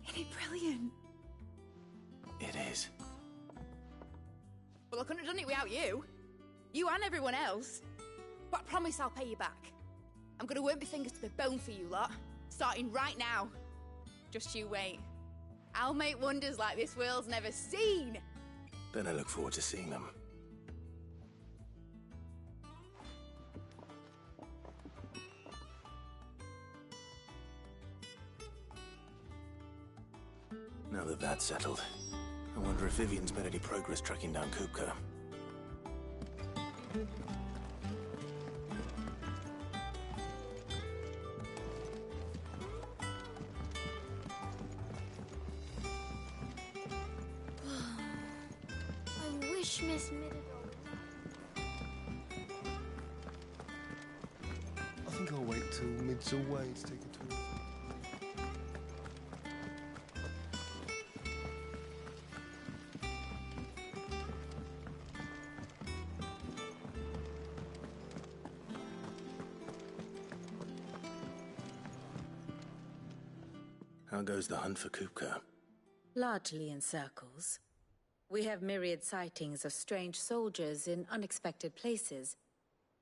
Isn't it brilliant? It is. Well, I couldn't have done it without you. You and everyone else. But I promise I'll pay you back. I'm gonna work my fingers to the bone for you lot, starting right now. Just you wait. I'll make wonders like this world's never seen. Then I look forward to seeing them. Now that that's settled, I wonder if Vivian's made any progress tracking down Kupka. I wish Miss Middledon. I think I'll wait till Mid's away to take a tour. How goes the hunt for Kupka? Largely in circles. We have myriad sightings of strange soldiers in unexpected places,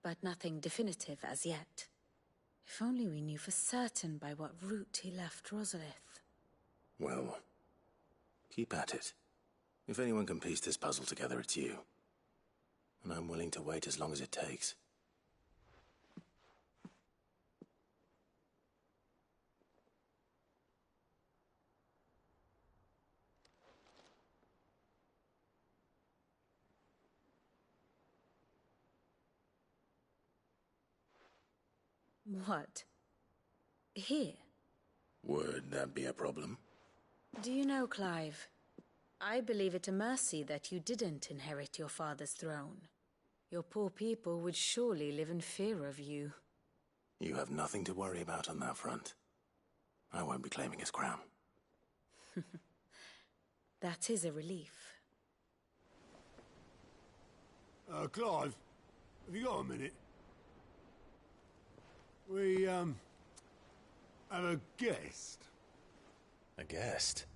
but nothing definitive as yet. If only we knew for certain by what route he left Rosalith. Well, keep at it. If anyone can piece this puzzle together, it's you. And I'm willing to wait as long as it takes. What? Here? Would that be a problem? Do you know, Clive? I believe it a mercy that you didn't inherit your father's throne. Your poor people would surely live in fear of you. You have nothing to worry about on that front. I won't be claiming his crown. That is a relief. Clive, have you got a minute? We, have a guest. A guest?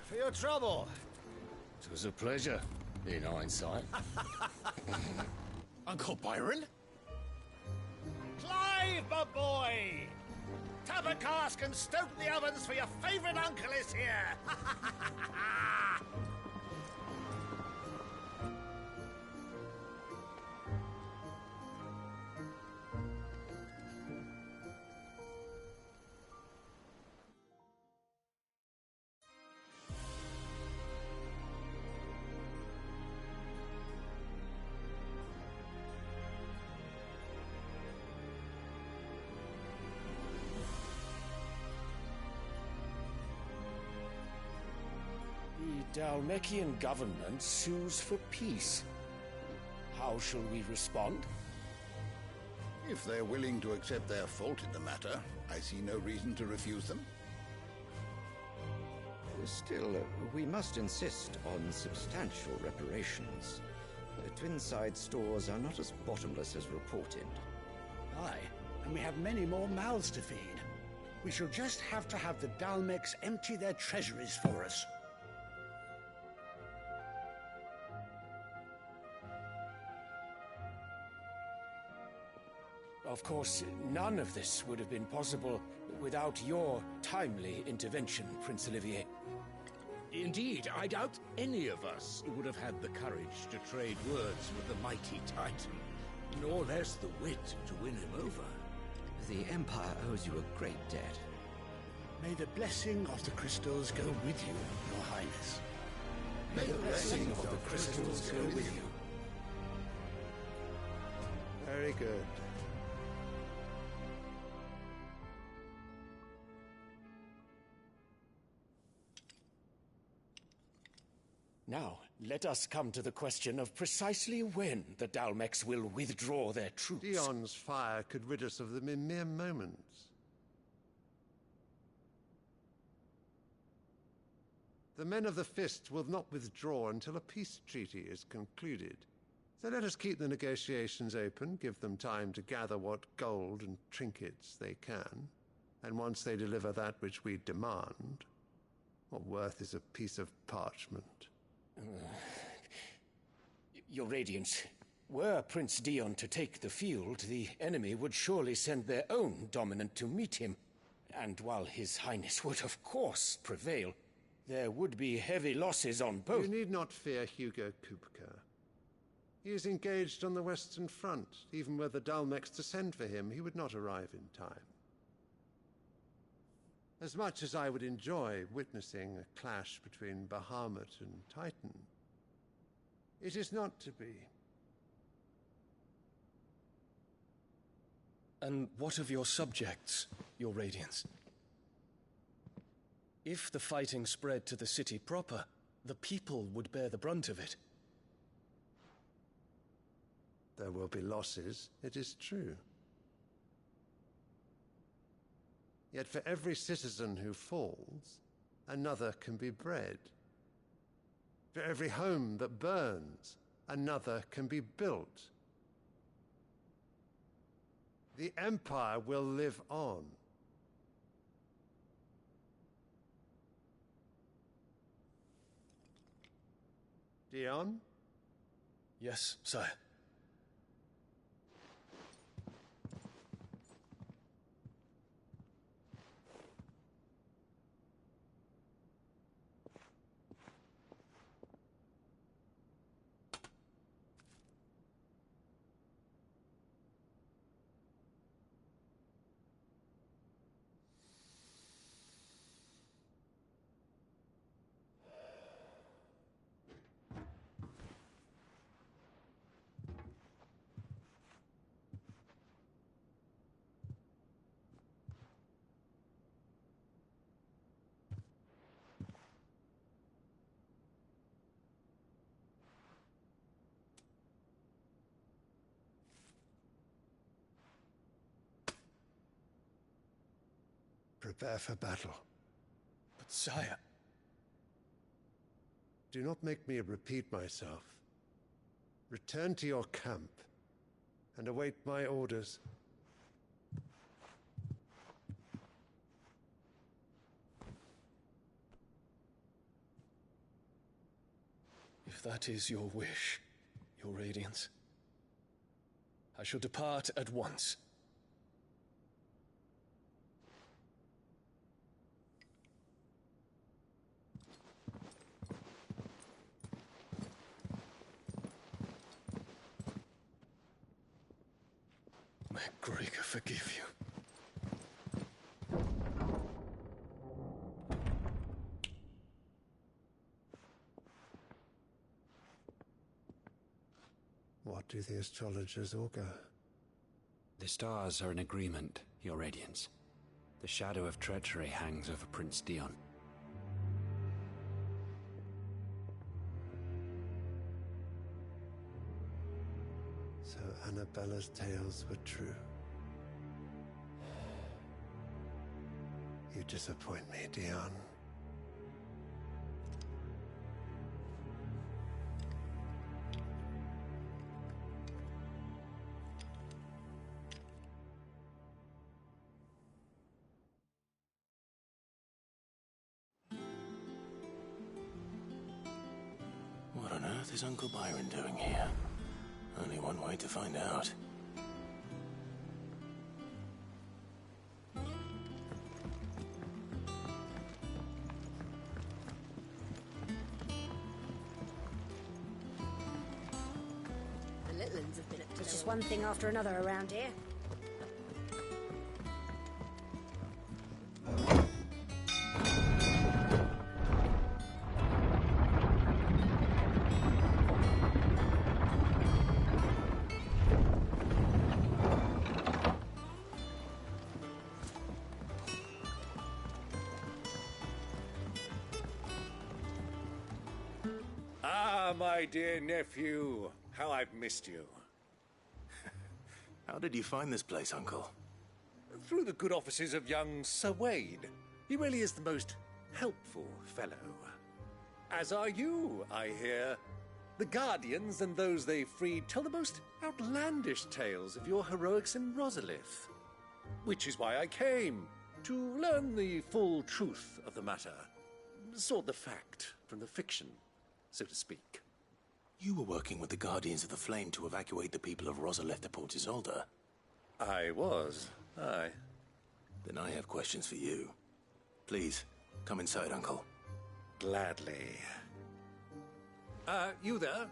For your trouble. It was a pleasure, in hindsight. Uncle Byron? Clive, my boy! Tap a cask and stoke the ovens for your favourite uncle is here! The Dhalmekian government sues for peace. How shall we respond? If they're willing to accept their fault in the matter, I see no reason to refuse them. Still, we must insist on substantial reparations. Twinside stores are not as bottomless as reported. Aye, and we have many more mouths to feed. We shall just have to have the Dalmex empty their treasuries for us. Of course, none of this would have been possible without your timely intervention, Prince Olivier. Indeed, I doubt any of us would have had the courage to trade words with the mighty Titan, nor less the wit to win him over. The Empire owes you a great debt. May the blessing of the crystals go with you, Your Highness. May the blessing of the crystals go with you. Very good. Now, let us come to the question of precisely when the Dalmex will withdraw their troops. Dion's fire could rid us of them in mere moments. The men of the Fist will not withdraw until a peace treaty is concluded. So let us keep the negotiations open, give them time to gather what gold and trinkets they can, and once they deliver that which we demand, what worth is a piece of parchment? Your Radiance, were Prince Dion to take the field, the enemy would surely send their own dominant to meet him. And while His Highness would of course prevail, there would be heavy losses on both. You need not fear Hugo Kupka. He is engaged on the Western Front. Even were the Dalmex to send for him, he would not arrive in time. As much as I would enjoy witnessing a clash between Bahamut and Titan, it is not to be. And what of your subjects, Your Radiance? If the fighting spread to the city proper, the people would bear the brunt of it. There will be losses, it is true. Yet for every citizen who falls, another can be bred. For every home that burns, another can be built. The Empire will live on. Dion? Yes, sire. Prepare for battle. But sire... Do not make me repeat myself. Return to your camp and await my orders. If that is your wish, Your Radiance, I shall depart at once. May Gregor forgive you. What do the astrologers augur? The stars are in agreement, Your Radiance. The shadow of treachery hangs over Prince Dion. So Annabella's tales were true. You disappoint me, Dion. earth is Uncle Byron doing here? Only one way to find out. The Litlins have been up to. It's just one thing after another around here. Ah, my dear nephew. How I've missed you. How did you find this place, Uncle? Through the good offices of young Sir Wade. He really is the most helpful fellow. As are you, I hear. The Guardians and those they freed tell the most outlandish tales of your heroics in Rosalith. Which is why I came, to learn the full truth of the matter. Sort the fact from the fiction, so to speak. You were working with the Guardians of the Flame to evacuate the people of Rosalith to Port Isolde. I was, aye. Then I have questions for you. Please, come inside, Uncle. Gladly. You there?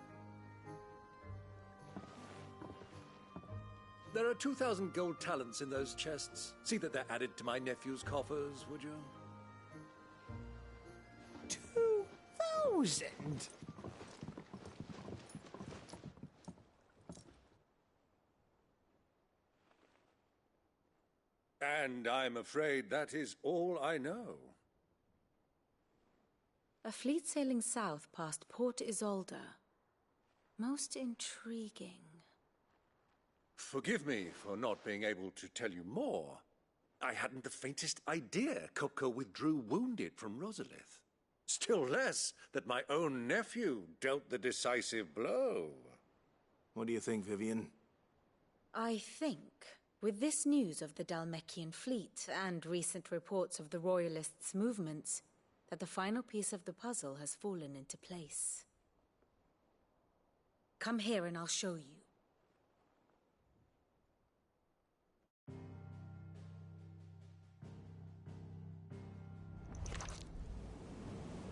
There are 2,000 gold talents in those chests. See that they're added to my nephew's coffers, would you? 2,000? And I'm afraid that is all I know. A fleet sailing south past Port Isolde. Most intriguing. Forgive me for not being able to tell you more. I hadn't the faintest idea Kupka withdrew wounded from Rosalith. Still less that my own nephew dealt the decisive blow. What do you think, Vivian? I think, with this news of the Dhalmekian fleet and recent reports of the Royalists' movements, that the final piece of the puzzle has fallen into place. Come here and I'll show you.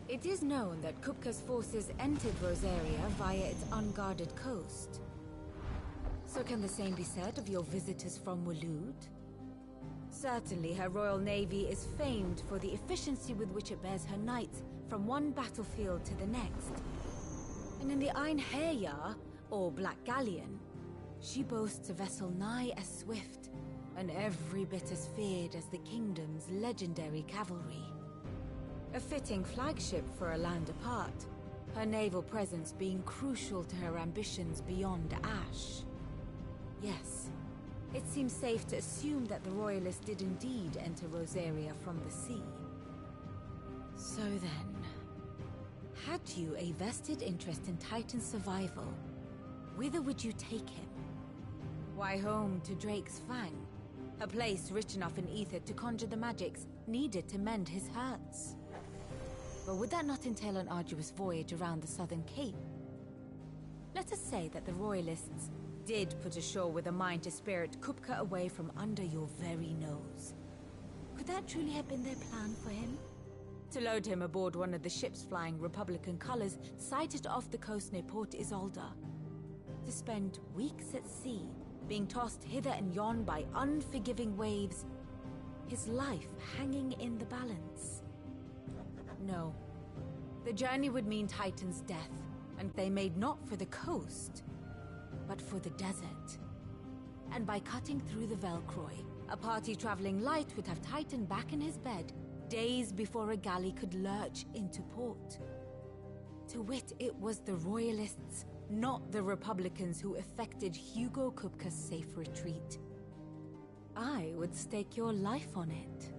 It is known that Kupka's forces entered Rosaria via its unguarded coast. So can the same be said of your visitors from Waloed? Certainly her Royal Navy is famed for the efficiency with which it bears her knights from one battlefield to the next. And in the Einherjar, or Black Galleon, she boasts a vessel nigh as swift and every bit as feared as the kingdom's legendary cavalry. A fitting flagship for a land apart, her naval presence being crucial to her ambitions beyond Ash. Yes, it seems safe to assume that the Royalists did indeed enter Rosaria from the sea. So then, had you a vested interest in Titan's survival, whither would you take him? Why, home to Drake's Fang, a place rich enough in ether to conjure the magics needed to mend his hurts. But would that not entail an arduous voyage around the southern cape? Let us say that the Royalists did put ashore with a mind to spirit Kupka away from under your very nose. Could that truly have been their plan for him? To load him aboard one of the ships flying Republican colors sighted off the coast near Port Isolde. To spend weeks at sea, being tossed hither and yon by unforgiving waves, his life hanging in the balance. No. The journey would mean Titan's death, and they made not for the coast, but for the desert. And by cutting through the Velcroy, a party traveling light would have Titan back in his bed days before a galley could lurch into port. To wit, it was the Royalists, not the Republicans, who effected Hugo Kupka's safe retreat. I would stake your life on it.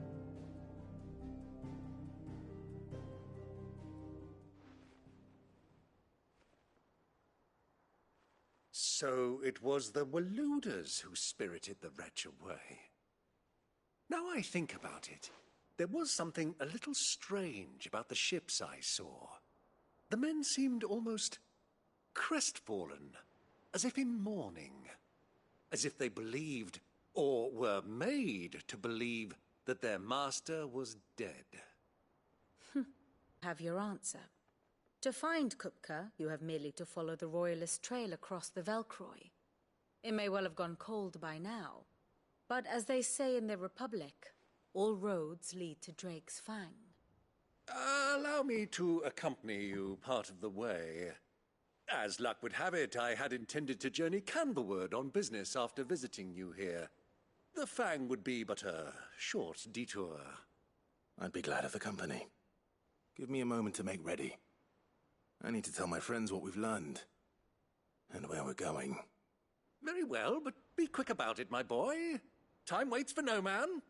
So it was the Waloeders who spirited the wretch away. Now I think about it, there was something a little strange about the ships I saw. The men seemed almost crestfallen, as if in mourning, as if they believed, or were made to believe, that their master was dead. Have your answer. To find Kupka, you have merely to follow the Royalist trail across the Velcroy. It may well have gone cold by now, but as they say in the Republic, all roads lead to Drake's Fang. Allow me to accompany you part of the way. As luck would have it, I had intended to journey Canberward on business after visiting you here. The Fang would be but a short detour. I'd be glad of the company. Give me a moment to make ready. I need to tell my friends what we've learned, and where we're going. Very well, but be quick about it, my boy. Time waits for no man.